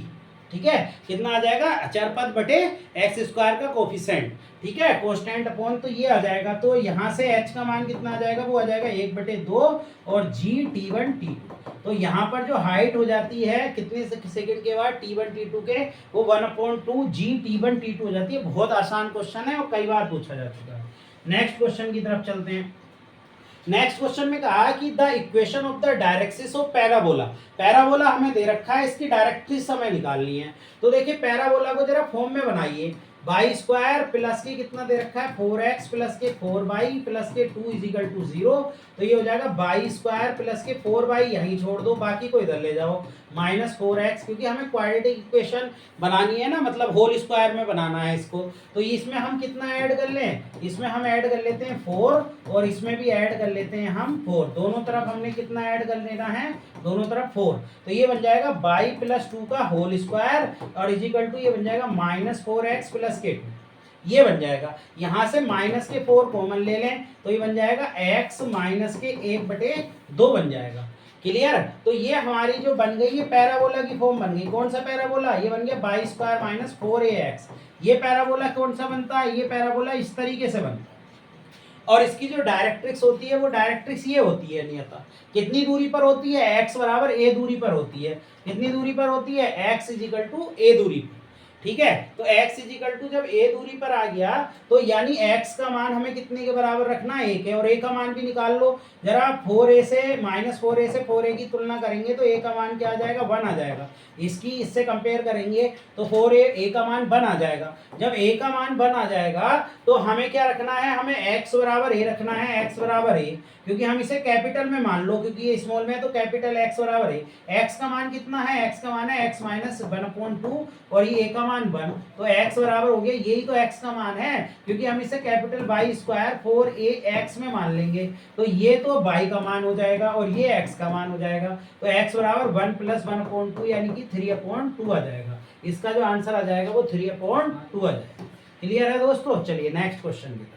ठीक है, कितना आ जाएगा, अचर पद बटे एक्स स्क्वायर का कोफिशिएंट, ठीक है, कांस्टेंट अपॉन, तो ये आ जाएगा, तो यहाँ से h का मान कितना आ जाएगा, वो आ जाएगा 1/2 और g t1 t2। तो यहाँ पर जो हाइट हो जाती है कितने सेकंड के बाद t1 t2 के, वो 1/2 g t1 t2 हो जाती है। बहुत आसान क्वेश्चन है और कई बार पूछा जा चुका है। नेक्स्ट क्वेश्चन की तरफ चलते हैं। नेक्स्ट क्वेश्चन में कहा कि the equation of the directrix of parabola, parabola हमें दे रखा है, इसकी डायरेक्ट्रिक्स हमें निकालनी है। तो देखिए पैराबोला को जरा फॉर्म में बनाइए, बाई स्क्वायर प्लस के कितना दे रखा है 4x प्लस के 4y प्लस के 2 इज इक्वल टू 0। तो ये हो जाएगा बाई स्क्वायर प्लस के 4y, यहीं छोड़ दो, बाकी को इधर ले जाओ, माइनस 4x, क्योंकि हमें क्वाड्रेटिक इक्वेशन बनानी है ना, मतलब होल स्क्वायर में बनाना है इसको। तो इसमें हम कितना ऐड कर लें, इसमें हम ऐड कर लेते हैं 4 और इसमें भी ऐड कर लेते हैं हम 4, दोनों तरफ हमने कितना ऐड कर लेना है, दोनों तरफ 4। तो ये बन जाएगा बाई प्लस 2 का होल स्क्वायर और इज इक्वल टू ये बन जाएगा माइनस 4x प्लस के 2, ये बन जाएगा। यहां से माइनस के 4 कॉमन ले लें तो ये बन जाएगा x माइनस के 1/2 बन जाएगा। क्लियर। तो ये हमारी जो बन गई, ये पैराबोला की फॉर्म बन गई। कौन सा पैराबोला, ये बन गया बाई स्क्वायर माइनस 4ax। ये पैराबोला कौन सा बनता है, ये पैराबोला इस तरीके से बनता है। और इसकी जो डायरेक्ट्रिक्स होती है वो डायरेक्ट्रिक्स ये होती है नियता, कितनी दूरी पर होती है, x बराबर a दूरी पर होती है। कितनी दूरी पर होती है, x is equal to a दूरी पर। ठीक है, तो x इज इक्वल टू जब a दूरी पर आ गया तो यानी x का मान हमें कितने के बराबर रखना है, 1 है, और a का मान भी निकाल लो जरा। 4a से माइनस 4a से 4a की तुलना करेंगे तो a का मान क्या आ जाएगा, 1 आ जाएगा। इसकी इससे कंपेयर करेंगे तो 4a का मान 1 आ जाएगा। जब a का मान 1 आ जाएगा तो हमें क्या रखना है, हमें x बराबर a रखना है, x बराबर a, क्योंकि हम इसे कैपिटल में मान लो, क्योंकि ये स्मॉल में है तो कैपिटल x बराबर a। x का मान कितना है, x का मान है x माइनस 1/2 और ये a का मान 1, तो x बराबर हो गया, यही तो x का मान है, क्योंकि हम इसे कैपिटल बाई स्क्वायर 4ax में मान लेंगे। तो ये तो बाई का मान हो जाएगा और ये x का मान हो जाएगा। तो x बराबर 1 प्लस 1/2 यानी कि 3/2 आ जाएगा। इसका जो आंसर आ जाएगा वो 3/2 आ जाएगा। क्लियर है दोस्तों। चलिए नेक्स्ट क्वेश्चन की तरफ।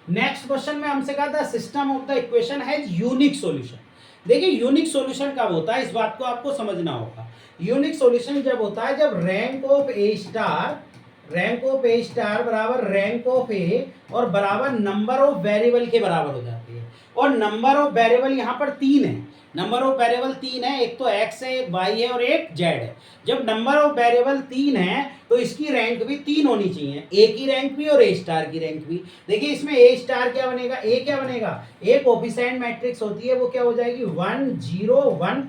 नेक्स्ट क्वेश्चन में हमसे कहा था system of the equation has unique solution. देखिए यूनिक सॉल्यूशन कब होता है, इस बात को आपको समझना होगा। यूनिक सॉल्यूशन जब होता है जब रैंक ऑफ ए स्टार बराबर रैंक ऑफ ए और बराबर नंबर ऑफ वेरिएबल के बराबर हो जाती है। और नंबर ऑफ वेरिएबल यहाँ पर 3 है, नंबर ऑफ वेरिएबल 3 है, एक तो x है, एक y है और एक z है। जब नंबर ऑफ वेरिएबल 3 है तो इसकी रैंक भी 3 होनी चाहिए, a की रैंक भी और a स्टार की रैंक भी। देखिए इसमें a स्टार क्या बनेगा, a क्या बनेगा, a कोफिशिएंट मैट्रिक्स होती है, वो क्या हो जाएगी 1 0 1।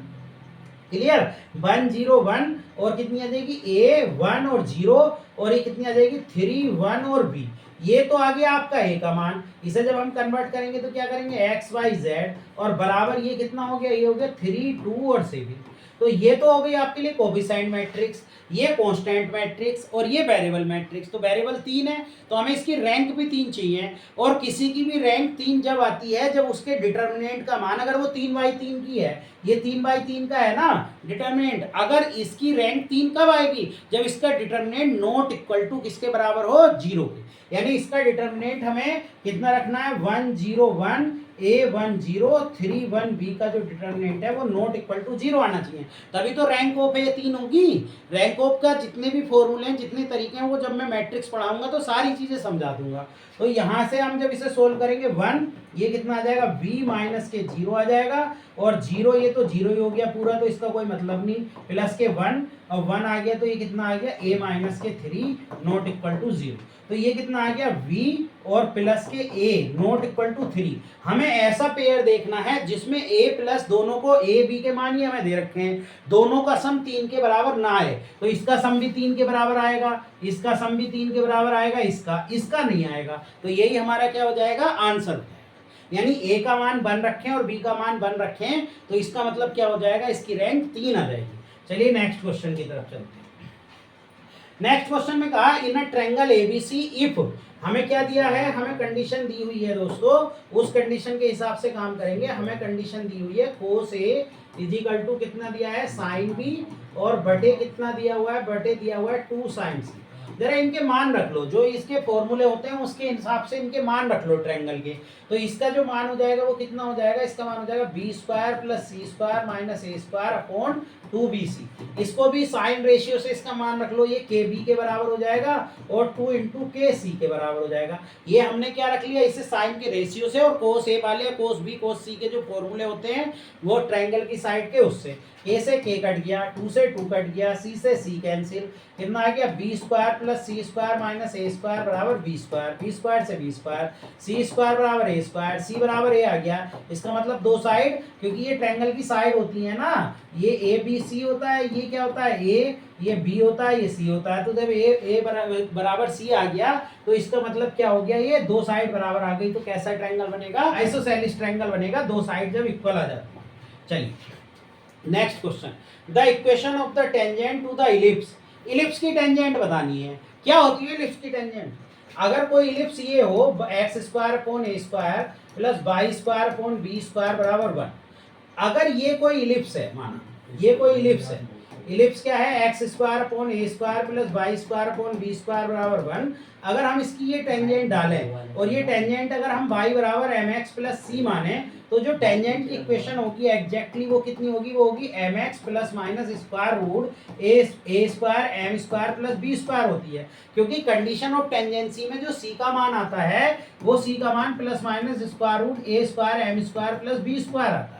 क्लियर, 1 0 1 और कितनी आ जाएगी a 1 और 0 और ये कितनी आ जाएगी 3 1 और b। ये तो आ गया आपका a का मान। इसे जब हम कन्वर्ट करेंगे तो क्या करेंगे x y z और बराबर ये कितना हो गया, ये हो गया 3 2 और 7। तो ये तो हो गई आपके लिए कोफिशिएंट मैट्रिक्स, ये कांस्टेंट मैट्रिक्स और ये वेरिएबल मैट्रिक्स। तो वेरिएबल 3 है तो हमें इसकी रैंक भी 3 चाहिए। और किसी की भी रैंक 3 जब आती है जब उसके डिटर्मिनेंट का मान, अगर वो 3/3 की है, ये 3/3 का है ना डिटर्मिनेंट, अगर इसकी रैंक 3 कब आएगी, जब इसका डिटर्मिनेंट नॉट इक्वल टू किसके बराबर हो, 0 के। यानी इसका डिटर्मिनेंट हमें कितना रखना है 1 0 1 a 1 0 3 1 b का जो डिटर्मिनेंट है वो नॉट इक्वल टू 0 आना चाहिए, तभी तो रैंक ऑफ ए 3 होगी। रैंक ऑफ का जितने भी फॉर्मूले हैं, जितने तरीके हैं, वो जब मैं मैट्रिक्स पढ़ाऊंगा तो सारी चीजें समझा दूंगा। तो यहाँ से हम जब इसे सोल्व करेंगे 1, ये कितना आ जाएगा b माइनस के 0 आ जाएगा और 0 ये तो 0 ही हो गया पूरा, तो इसका कोई मतलब नहीं, प्लस के 1 और 1 आ गया तो ये कितना आ गया a माइनस के 3 नॉट इक्वल टू 0। तो ये कितना आ गया v और प्लस के a नॉट इक्वल टू 3। हमें ऐसा पेयर देखना है जिसमें a प्लस दोनों को a b के मान ही हमें दे रखे हैं, दोनों का सम 3 के बराबर ना आए। तो इसका सम भी 3 के बराबर आएगा, इसका सम भी 3 के बराबर आएगा, इसका नहीं आएगा। तो यही हमारा क्या हो जाएगा, आंसर है। यानी a का मान 1 रखें और b का मान 1 रखें तो इसका मतलब क्या हो जाएगा, इसकी रैंक 3 आ जाएगी। चलिए नेक्स्ट क्वेश्चन की तरफ चलते हैं। नेक्स्ट क्वेश्चन में कहा इन अ ट्रायंगल एबीसी इफ, हमें क्या दिया है, हमें कंडीशन दी हुई है दोस्तों, उस कंडीशन के हिसाब से काम करेंगे। हमें कंडीशन दी हुई है cos A is equal to कितना दिया है sin B और बटे कितना दिया हुआ है, बटे दिया हुआ है 2 sin C। जरा इनके मान रख लो, जो इसके फॉर्मूले होते हैं उसके हिसाब से इनके मान रख लो ट्रायंगल के। तो इसका जो मान हो जाएगा वो कितना हो जाएगा, इसका मान हो जाएगा b square plus c square minus a square upon 2bc। इसको भी साइन रेशियो से इसका मान रख लो, ये kb के बराबर हो जाएगा और 2 इंटू kc के बराबर हो जाएगा। ये हमने क्या रख लिया, इसे साइन के रेशियो से, और cos a वाले cos b cos c के जो फॉर्मूले होते हैं वो ट्रायंगल की साइड के उससे, a से k कट गया, 2 से 2 कट गया, c से c कैंसिल, कितना आ गया b स्क्वायर प्लस सी स्क्वायर माइनस ए स्क्वायर बराबर बी स्क्वायर, बी स्क्वायर से बी स्क्वायर, सी स्क्वायर बराबर ए स्क्वायर, सी बराबर ए आ गया। इसका मतलब दो साइड, क्योंकि ये ट्रायंगल की साइड होती है ना, ये ए बी सी होता है, ये क्या होता है ए, ये बी होता है, ये सी होता है। तो जब ए बराबर सी आ गया तो इसका मतलब क्या हो गया, ये दो साइड बराबर आ गई। तो कैसा ट्रायंगल बनेगा, आइसोसेलेस ट्रायंगल बनेगा, दो साइड जब इक्वल आ जाती है। चलिए next question, the equation of the tangent to the ellipse. Ellipse की टेंजेंट बतानी है। क्या होती है इलिप्स की टेंजेंट? अगर कोई इलिप्स ये हो x square upon a square plus y square upon b square बराबर 1, अगर ये कोई इलिप्स है, माना ये कोई इलिप्स है, इलिप्स क्या है, x square upon a square plus y square upon b square बराबर 1, अगर हम इसकी ये टेंजेंट डालें और ये टेंजेंट अगर हम y बराबर एम एक्स प्लस सी माने, तो जो टेंजेंट की इक्वेशन होगी एग्जैक्टली वो कितनी होगी, वो होगी m x plus minus square root a square m square plus b square होती है। क्योंकि कंडीशन ऑफ टेंजेंसी में जो सी का मान आता है वो सी का मान plus minus square root a square m square plus b square आता है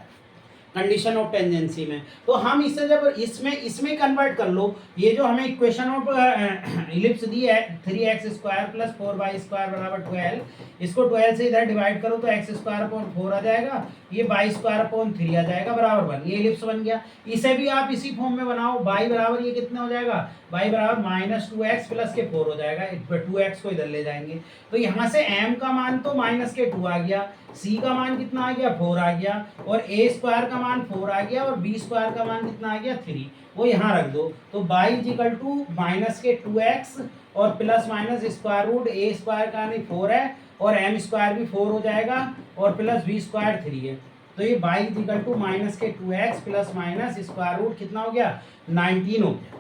कंडीशन ऑफ टेंजेंसी में। तो हम इसे जब इसमें कन्वर्ट कर लो, ये जो हमें इक्वेशन ऑफ इलिप्स दी है 3x square plus 4y square बराबर 12, इसको 12 से इधर डिवाइड करो तो x स्क्वायर अपॉन 4 आ जाएगा, ये y स्क्वायर अपॉन 3 आ जाएगा बराबर 1, ये इलिप्स बन गया। इसे भी आप इसी फॉर्म में बनाओ, y बराबर ये कितना हो जाएगा, y बराबर माइनस 2x प्लस के 4 हो जाएगा, 2x को इधर ले जाएंगे तो यहाँ से m का मान तो माइनस के 2 आ गया, c का मान कितना आ गया 4 आ गया, और a स्क्वायर का मान 4 आ गया, और b स्क्वायर का मान कितना आ गया 3, वो यहाँ रख दो। तो y इक्वल टू माइनस के 2x और plus minus square root a square का नहीं 4 है, और m स्क्वायर भी 4 हो जाएगा, और प्लस b स्क्वायर 3 है। तो ये y इक्वल टू माइनस के 2x plus minus square root कितना हो गया 19 हो गया।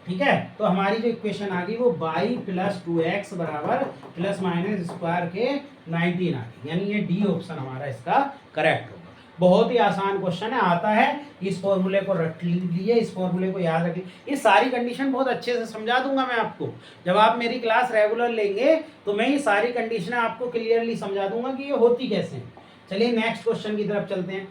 ठीक है, तो हमारी जो इक्वेशन आ गई वो y प्लस 2x बराबर प्लस माइनस स्क्वायर के 19 आ गई, यानी ये डी ऑप्शन हमारा इसका करेक्ट होगा। बहुत ही आसान क्वेश्चन है, आता है, इस फॉर्मूले को रख लीजिए, इस फॉर्मूले को याद रखिए। ये सारी कंडीशन बहुत अच्छे से समझा दूंगा मैं आपको, जब आप मेरी क्लास रेगुलर लेंगे तो मैं ये सारी कंडीशन आपको क्लियरली समझा दूंगा कि ये होती कैसे हैं। चलिए नेक्स्ट क्वेश्चन की तरफ चलते हैं।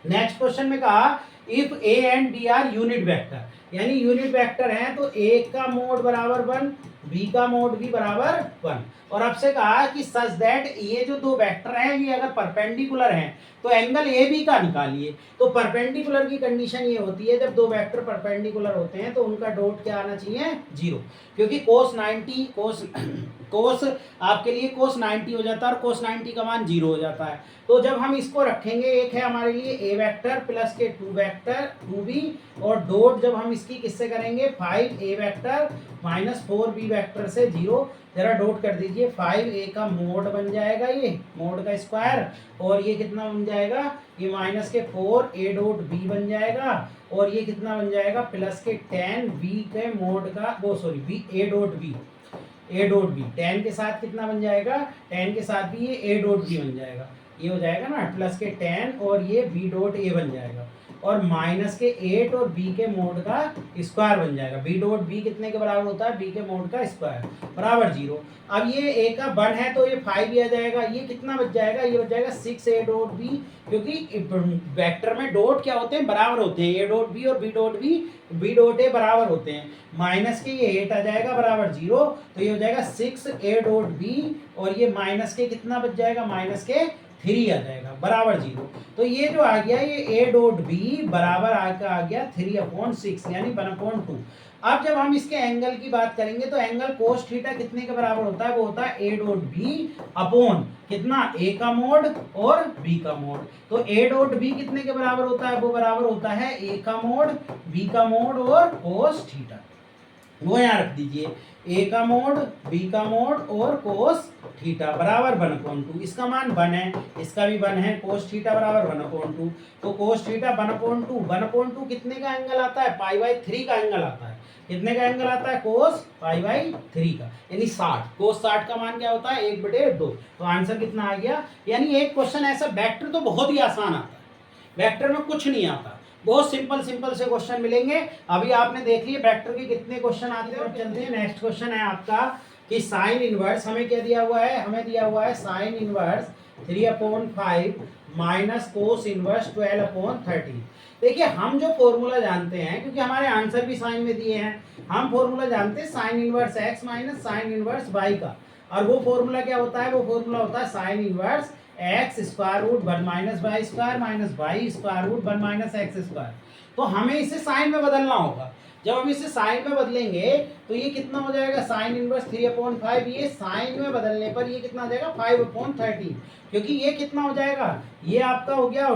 नेक्स्ट क्वेश्चन में कहा if A and D R unit vector, यानी यूनिट वेक्टर हैं तो ए का मोड बराबर 1, बी का मोड भी बराबर 1, और आपसे कहा कि सच दैट ये जो दो वेक्टर हैं ये अगर परपेंडिकुलर हैं तो एंगल ए बी का निकालिए। तो परपेंडिकुलर की कंडीशन ये होती है जब दो वेक्टर परपेंडिकुलर होते हैं तो उनका डॉट क्या आना चाहिए 0, क्योंकि कोस 90 कोस आपके लिए कोस 90 हो जाता है और कोस 90 का मान 0 हो जाता है। तो जब हम इसको रखेंगे, एक है हमारे लिए ए वेक्टर प्लस के 2 वेक्टर 2b, और डॉट जब हम इसकी किससे करेंगे 5a vector minus 4b vector से 0, जरा डॉट कर दीजिए, 5a का मोड बन जाएगा, ये मोड का स्क्वायर, और ये कितना बन जाएगा, ये माइनस के 4a डॉट b बन जाएगा, और ये कितना बन जाएगा प्लस के 10b के मोड का वो sorry b a dot b 10 के साथ कितना बन जाएगा, 10 के साथ भी ये a डॉट b बन जाएगा, ये हो जाएगा ना प्लस के 10 और ये b डॉट a बन जाएगा, और माइनस के 8 और b के मोड का स्क्वायर बन जाएगा। b डॉट b कितने के बराबर होता है, b के मोड का स्क्वायर बराबर 0। अब ये a का 1 है तो ये 5 भी आ जाएगा, ये कितना बच जाएगा, ये बच जाएगा 6a डॉट b, क्योंकि वेक्टर में डॉट क्या होते हैं बराबर होते हैं, a डॉट b और b डॉट a बराबर होते हैं। माइनस के ये 8 आ जाएगा बराबर 0, तो ये हो जाएगा 6a डॉट b, और ये माइनस के कितना बच जाएगा, माइनस के 3 आ जाएगा बराबर 0। तो ये जो आ गया ये a डॉट b बराबर आ गया 3/6 यानी 1/2। अब जब हम इसके एंगल की बात करेंगे तो एंगल कोस थीटा कितने के बराबर होता है, वो होता है a डॉट b अपॉन कितना a का मोड और b का मोड। तो a डॉट b कितने के बराबर होता है, वो बराबर होता है a का मोड b का मोड और कोस थीटा, वो यहाँ रख दीजिए, a का मोड b का मोड और कोस थीटा बराबर 1/2। इसका मान 1 है, इसका भी 1 है, कोस थीटा बराबर 1/2। तो कोस थीटा 1/2 कितने का एंगल आता है, π/3 का एंगल आता है। कितने का एंगल आता है, कोस π/3 का, यानी 60। कोस 60 का मान क्या होता है 1/2। तो आंसर कितना आ गया। यानी एक क्वेश्चन ऐसा, वेक्टर तो बहुत ही आसान आता है, वेक्टर में कुछ नहीं आता, बहुत सिंपल से क्वेश्चन मिलेंगे। अभी आपने देख लिए वेक्टर के कितने क्वेश्चन आते हैं। चलते हैं नेक्स्ट क्वेश्चन है आपका कि साइन इनवर्स, हमें क्या दिया हुआ है, हमें दिया हुआ है sine inverse 3/5 minus cos inverse 12/13। देखिए हम जो फॉर्मूला जानते हैं, क्योंकि हमारे आंसर भी साइन में दिए हैं, हम फॉर्मूला जानते हैं sine inverse x minus sine inverse y का। और वो फॉर्मूला क्या होता है? वो फॉर्मूला होता है sine inverse x square root 1 minus y square minus y square root 1 minus x square. तो हमें इसे साइन में बदलना होगा। जब हम इसे साइन में बदलेंगे तो ये कितना हो जाएगा? Sine inverse 3/5। ये साइन में बदलने पर ये कितना हो जाएगा? 5/13। क्योंकि ये कितना हो जाएगा? ये आपका हो गया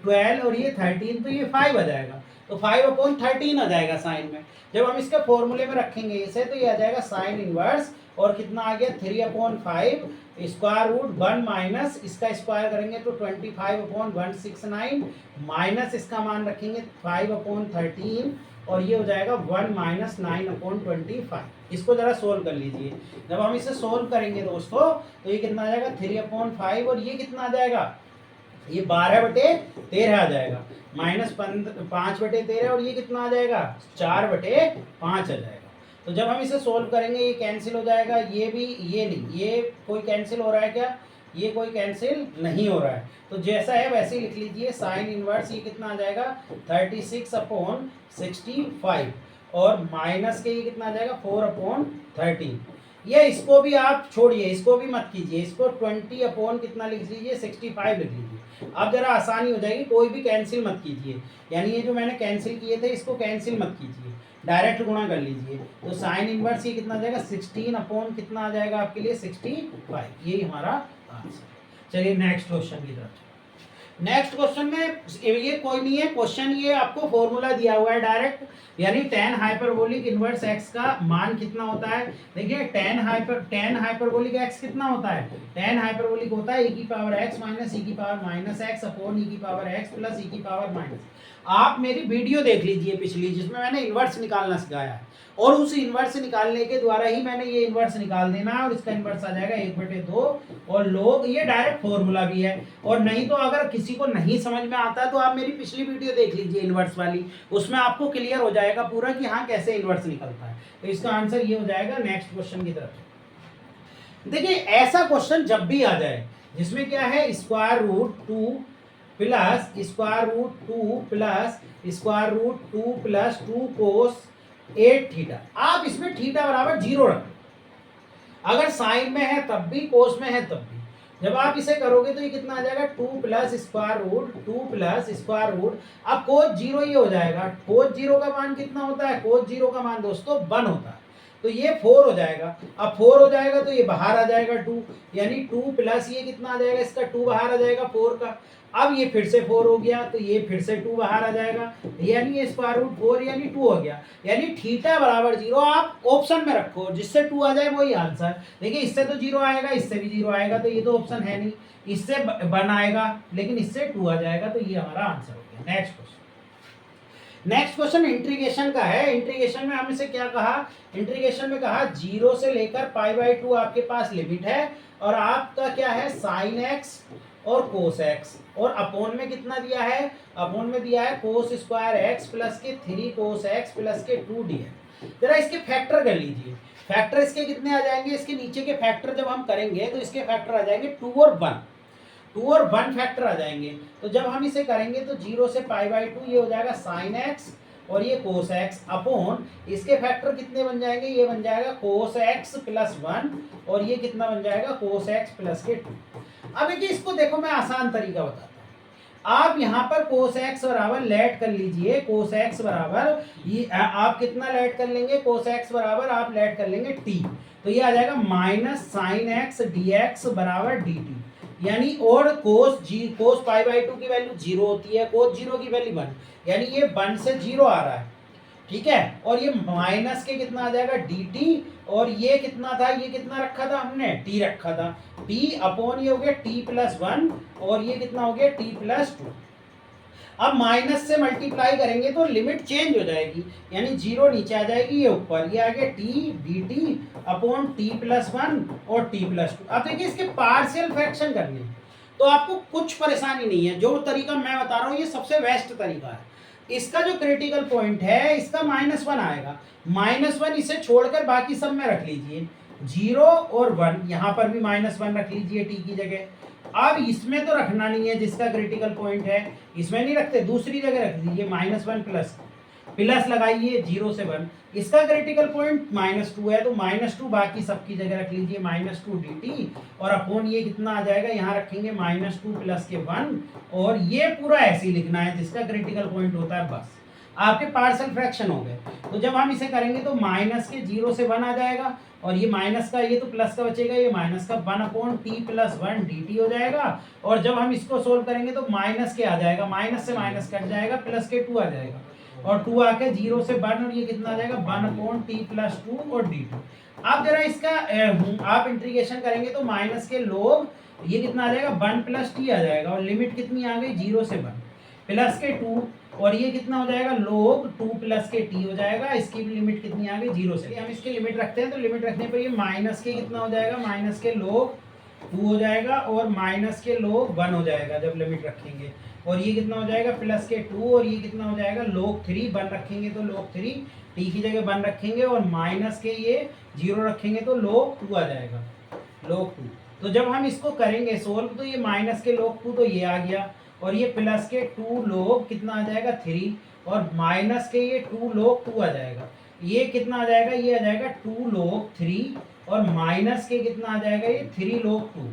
12 और ये 13, तो ये 5 आ जाएगा। तो 5/13 आ जाएगा साइन में। जब हम इसके फॉर्मूले में रखेंगे इसे, तो ये आ जाएगा साइन इनवर्स, और कितना आ गया? 3/5 स्क्वायर रूट 1 माइनस इसका स्क्वायर करेंगे तो 25/169 माइनस इसका मान रखेंगे 5/13, और ये हो जाएगा 1 माइनस 9/25। इसको जरा सोल्व कर लीजिए। जब हम इसे सोल्व करेंगे दोस्तों, तो ये कितना आ जाएगा? 3/5, और ये कितना आ जाएगा? ये 12/13 आ जाएगा, माइनस 5/13, और ये कितना आ जाएगा? 4/5 आ जाएगा। तो जब हम इसे सोल्व करेंगे ये कैंसिल हो जाएगा, ये भी, ये नहीं, ये कोई कैंसिल हो रहा है क्या? ये कोई कैंसिल नहीं हो रहा है। तो जैसा है वैसे ही लिख लीजिए। साइन इनवर्स ये कितना आ जाएगा? 36/65, और माइनस के ये कितना आ जाएगा? 4/13। ये इसको भी आप छोड़िए, इसको भी मत कीजिए, इसको 20 अपॉन कितना लिख लीजिए? 65 लिख लीजिए। अब जरा आसानी हो जाएगी, कोई भी कैंसिल मत कीजिए। यानी ये जो मैंने कैंसिल किए थे इसको कैंसिल मत कीजिए, डायरेक्ट गुणा कर लीजिए। तो साइन इनवर्स ये कितना आ जाएगा? 16 अपॉन कितना आ जाएगा आपके लिए? 65। यही हमारा आंसर। चलिए नेक्स्ट क्वेश्चन की तरफ। नेक्स्ट क्वेश्चन में ये कोई नहीं है क्वेश्चन, ये आपको फॉर्मूला दिया हुआ है डायरेक्ट, यानी tan हाइपरबोलिक इनवर्स x का मान कितना होता है? देखिए tan हाइपरबोलिक x कितना होता है? tan हाइपरबोलिक होता है e की पावर x माइनस e की power minus x upon e की पावर x प्लस e की पावर माइनस। आप मेरी वीडियो देख लीजिए पिछली, जिसमें मैंने इनवर्स निकालना सिखाया है, और उस इनवर्स निकालने के द्वारा ही मैंने ये इनवर्स निकाल देना है, और इसका इनवर्स आ जाएगा 1/2। और लोग, ये डायरेक्ट फॉर्मूला भी है। और नहीं तो अगर किसी को नहीं समझ में आता है तो आप मेरी पिछली वीडियो देख लीजिए इनवर्स वाली, उसमें आपको क्लियर हो जाएगा पूरा कि हाँ कैसे इनवर्स निकलता है। तो इसका आंसर ये हो जाएगा। नेक्स्ट क्वेश्चन की तरफ देखिए। ऐसा क्वेश्चन जब भी आ जाए जिसमें क्या है? Square root 2 plus square root 2 plus square root 2 plus 2 cos 8 theta, आप इसमें थीटा बराबर 0 रखें। अगर साइन में है तब भी, कोस में है तब भी। जब आप इसे करोगे तो ये कितना आ जाएगा? 2 plus square root 2 plus square root, अब कोस 0 ये हो जाएगा। कोस 0 का मान कितना होता है? कोस 0 का मान दोस्तों 1 होता है, तो ये 4 हो जाएगा। अब 4 हो जाएगा तो ये बाहर आ जाएगा 2, यानी 2 प्लस ये कितना आ जाएगा? इसका 2 बाहर आ जाएगा 4 का। अब ये फिर से 4 हो गया, तो ये फिर से 2 बाहर आ जाएगा, यानी ये स्क्वायर रूट 4 यानी 2 हो गया। यानी थीटा बराबर 0 आप ऑप्शन में रखो, जिससे 2 आ जाए वही आंसर। देखिए इससे तो 0 आएगा, इससे भी 0 आएगा, तो ये तो ऑप्शन है नहीं। इससे 1 आएगा, लेकिन इससे 2 आ जाएगा, तो ये हमारा आंसर हो गया। नेक्स्ट क्वेश्चन इंटीग्रेशन का है। इंटीग्रेशन में हम इसे क्या कहा? इंटीग्रेशन में कहा 0 से लेकर π/2 आपके पास लिमिट है, और आपका क्या है? साइन एक्स और कोस एक्स, और अपोन में कितना दिया है? अपोन में दिया है कोस स्क्वायर एक्स प्लस के 3 कोस एक्स प्लस के 2 dx। जरा इसके फैक्टर कर लीजिए। फैक्टर इसके कितने आ जाएंगे? इसके नीचे के फैक्टर जब हम करेंगे तो इसके फैक्टर आ जाएंगे 2 और 1 फैक्टर आ जाएंगे। तो जब हम इसे करेंगे तो 0 से π/2 ये हो जाएगा साइन एक्स, और ये कोस एक्स अपॉन इसके फैक्टर कितने बन जाएंगे? ये बन जाएगा कोस एक्स प्लस 1, और ये कितना बन जाएगा? कोस एक्स प्लस के 2। अब देखिए इसको देखो, मैं आसान तरीका बताता हूँ। आप यहाँ पर कोस एक्स बराबर लेट कर लीजिए। कोस एक्स बराबर ये आप कितना लेट कर लेंगे? कोस एक्स बराबर आप लेट कर लेंगे टी, तो ये आ जाएगा minus sine x D x बराबर डी टी, यानी और कोस π/2 की वैल्यू 0 होती है, कोस 0 की वैल्यू 1, यानी ये 1 से 0 आ रहा है, ठीक है। और ये माइनस के कितना आ जाएगा? dt, और ये कितना था? ये कितना रखा था हमने? t रखा था। t अपॉन ये हो गया t प्लस 1, और ये कितना हो गया? t plus 2। अब माइनस से मल्टीप्लाई करेंगे तो लिमिट चेंज हो जाएगी, यानी 0 नीचे आ जाएगी, ये ऊपर, ये आ गया t dt upon t plus 1 और t प्लस 2। अब देखिए इसके पार्शियल फ्रैक्शन करने हैं, तो आपको कुछ परेशानी नहीं है। जो तरीका मैं बता रहा हूँ ये सबसे बेस्ट तरीका है। इसका जो क्रिटिकल पॉइंट है इसका -1 आएगा। -1 इसे छोड़कर बाकी सब में रख लीजिए, 0 और 1, यहाँ पर भी -1 रख लीजिए t की जगह। अब इसमें तो रखना नहीं है जिसका क्रिटिकल पॉइंट है, इसमें नहीं रखते, दूसरी जगह रख दीजिए -1 प्लस प्लस लगाइए 0 से 1, इसका क्रिटिकल पॉइंट -2 है तो -2 बाकी सबकी जगह रख लीजिए -2 dt और अपॉन ये कितना आ जाएगा, यहाँ रखेंगे -2 प्लस के 1 और ये पूरा ऐसे ही लिखना है जिसका क्रिटिकल पॉइंट होता है, बस आपके पार्शियल फ्रैक्शन हो गए। तो जब हम इसे करेंगे तो माइनस के 0 से 1 आ जाएगा और ये माइनस का ये तो प्लस का बचेगा, ये माइनस का 1/t+1 dt हो जाएगा और जब हम इसको सोल्व करेंगे तो माइनस के आ जाएगा, माइनस से माइनस कट जाएगा, प्लस के 2 आ जाएगा और 2 आके 0 से 1 और ये कितना आ जाएगा 1/t+2 और dt। अब जरा इसका आप इंटीग्रेशन करेंगे तो माइनस के लोग ये कितना आ जाएगा 1+t आ जाएगा और लिमिट कितनी आ गई 0 से 1 प्लस के 2 और ये कितना हो जाएगा log 2 प्लस के t हो जाएगा, इसकी भी लिमिट कितनी आ गई 0 से। हम इसकी लिमिट रखते हैं तो लिमिट रखने पर ये माइनस के कितना हो जाएगा, माइनस के log 2 हो जाएगा और माइनस के log 1 हो जाएगा जब लिमिट रखेंगे और ये कितना हो जाएगा प्लस के 2 और ये कितना हो जाएगा log 3 1 रखेंगे तो log 3 t की जगह 1 रखेंगे और माइनस के ये 0 रखेंगे तो log 2 आ जाएगा, log 2। तो जब हम इसको करेंगे सोल्व तो ये माइनस के log 2 तो ये आ गया और ये प्लस के 2 log कितना आ जाएगा 3 और माइनस के ये 2 log 2 आ जाएगा, ये कितना आ जाएगा, ये आ जाएगा 2 log 3 और माइनस के कितना आ जाएगा ये 3 log 2।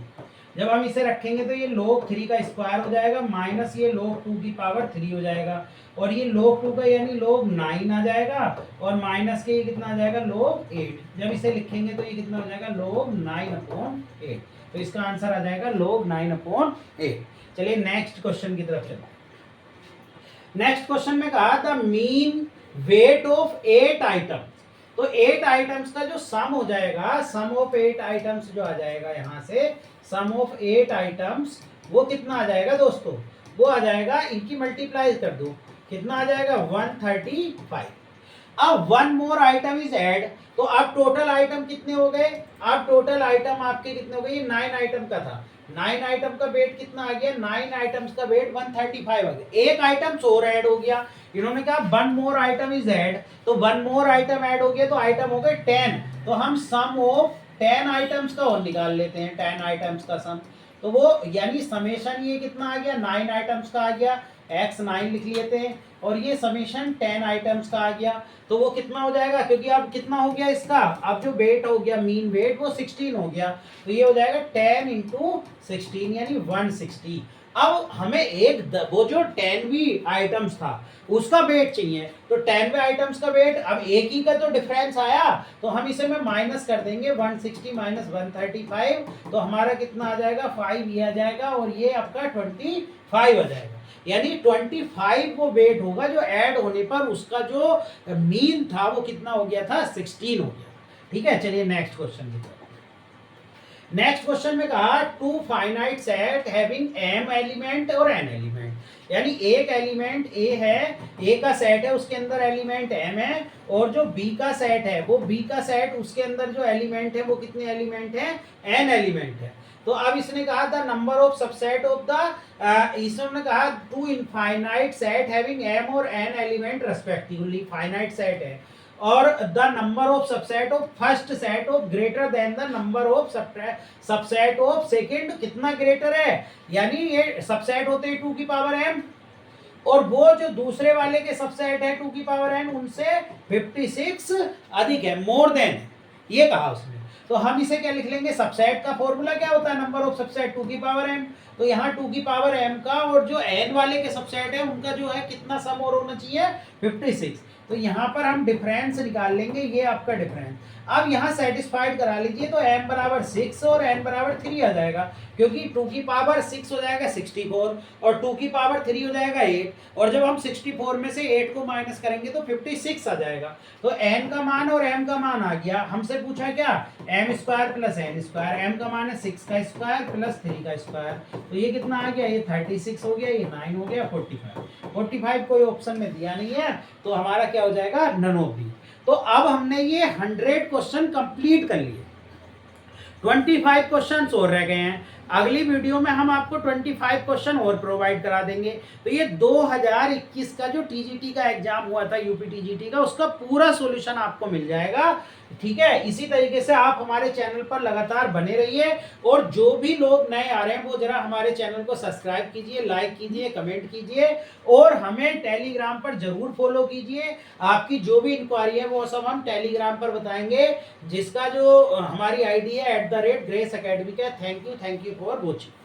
जब हम इसे रखेंगे तो ये log 3 का स्क्वायर हो जाएगा माइनस ये log 2 की पावर 3 हो जाएगा और ये log 2 का यानी log 9 आ जाएगा और माइनस के ये कितना आ जाएगा log 8। जब इसे लिखेंगे तो ये कितना हो जाएगा log 9/8, तो इसका आंसर आ जाएगा log 9/8। चलिए नेक्स्ट क्वेश्चन की तरफ चलते। नेक्स्ट क्वेश्चन में कहा था मीन वेट ऑफ 8 आइटम, तो 8 आइटम्स का जो सम हो जाएगा, सम ऑफ 8 आइटम्स जो आ जाएगा यहाँ से, सम ऑफ 8 आइटम्स वो कितना आ जाएगा दोस्तों, वो आ जाएगा इनकी मल्टीप्लाई कर दो, कितना आ जाएगा 135। अब 1 मोर आइटम इज ऐड, तो अब टोटल आइटम कितने हो गए, अब टोटल आइटम आपके कितने हो गए, ये 9 आइटम का था, 9 आइटम का वेट कितना आ गया, 9 आइटम्स का वेट 135 आ गया, एक आइटम और ऐड हो गया, इन्होंने कहा 1 मोर आइटम इज ऐड, तो 1 मोर आइटम ऐड हो गया तो आइटम हो गए 10, तो हम सम ऑफ 10 आइटम्स का और निकाल लेते हैं, 10 आइटम्स का सम, तो वो यानी समेशन ये कितना आ गया 9 आइटम्स का आ गया, x9 लिख लेते हैं और ये समेशन 10 आइटम्स का आ गया, तो वो कितना हो जाएगा, क्योंकि अब कितना हो गया इसका, अब जो वेट हो गया मीन वेट वो 16 हो गया, तो ये हो जाएगा 10 × 16 यानी 160। अब हमें एक वो जो 10वीं आइटम्स था उसका वेट चाहिए, तो 10वें आइटम्स का वेट, अब एक ही का तो डिफरेंस आया तो हम इसे में माइनस कर देंगे, 160 - 135, तो हमारा कितना आ जाएगा 5 ये आ जाएगा और ये आपका 25 आ जाएगा, यानी 25 वो वेट होगा जो ऐड होने पर उसका जो मीन था वो कितना हो गया था 16 हो गया। ठीक है, चलिए नेक्स्ट क्वेश्चन की तरफ। नेक्स्ट क्वेश्चन में कहा two finite set having m element और n एलिमेंट, यानी एक एलिमेंट a है, a का सेट है उसके अंदर एलिमेंट m है और जो b का सेट है वो b का सेट उसके अंदर जो एलिमेंट है वो कितने एलिमेंट है n एलिमेंट है। तो अब इसने कहा the number of subset of the, इसने कहा two infinite set having m और n element respectively, finite set है और the number of subset of first set of greater than the number of subset of second, कितना greater है, यानी ये subset होते हैं 2 की पावर m और वो जो दूसरे वाले के सबसेट है 2 की पावर n उनसे 56 अधिक है, मोर देन, ये कहा उसने। तो हम इसे क्या लिख लेंगे, सबसेट का फॉर्मूला क्या होता है, नंबर ऑफ सबसेट 2 की पावर m, तो यहाँ 2 की पावर m का और जो n वाले के सबसेट है उनका जो है कितना सम और होना चाहिए 56, तो यहाँ पर हम डिफरेंस निकाल लेंगे, ये आपका डिफरेंस। अब यहाँ सेटिस्फाइड करा लीजिए तो m बराबर 6 और n बराबर 3 आ जाएगा, क्योंकि 2 की पावर 6 हो जाएगा 64 और 2 की पावर 3 हो जाएगा 8 और जब हम 64 में से 8 को माइनस करेंगे तो 56 आ जाएगा। तो n का मान और m का मान आ गया, हमसे पूछा क्या m² + n², m का मान है 6 का स्क्वायर प्लस 3 का स्क्वायर, तो ये कितना आ गया, ये 36 हो गया, ये 9 हो गया, 45 कोई ऑप्शन में दिया नहीं है तो हमारा क्या हो जाएगा नन ऑफ दी। तो अब हमने ये 100 क्वेश्चन कंप्लीट कर लिए, 25 क्वेश्चन और रह गए हैं, अगली वीडियो में हम आपको 25 क्वेश्चन और प्रोवाइड करा देंगे। तो ये 2021 का जो टीजीटी का एग्जाम हुआ था, यूपी टीजीटी का, उसका पूरा सॉल्यूशन आपको मिल जाएगा। ठीक है, इसी तरीके से आप हमारे चैनल पर लगातार बने रहिए, और जो भी लोग नए आ रहे हैं वो जरा हमारे चैनल को सब्सक्राइब कीजिए, लाइक कीजिए, कमेंट कीजिए, और हमें टेलीग्राम पर जरूर फॉलो कीजिए। आपकी जो भी इंक्वायरी है वो सब हम टेलीग्राम पर बताएंगे, जिसका जो हमारी आईडी है @grace academy का। Thank you for watching.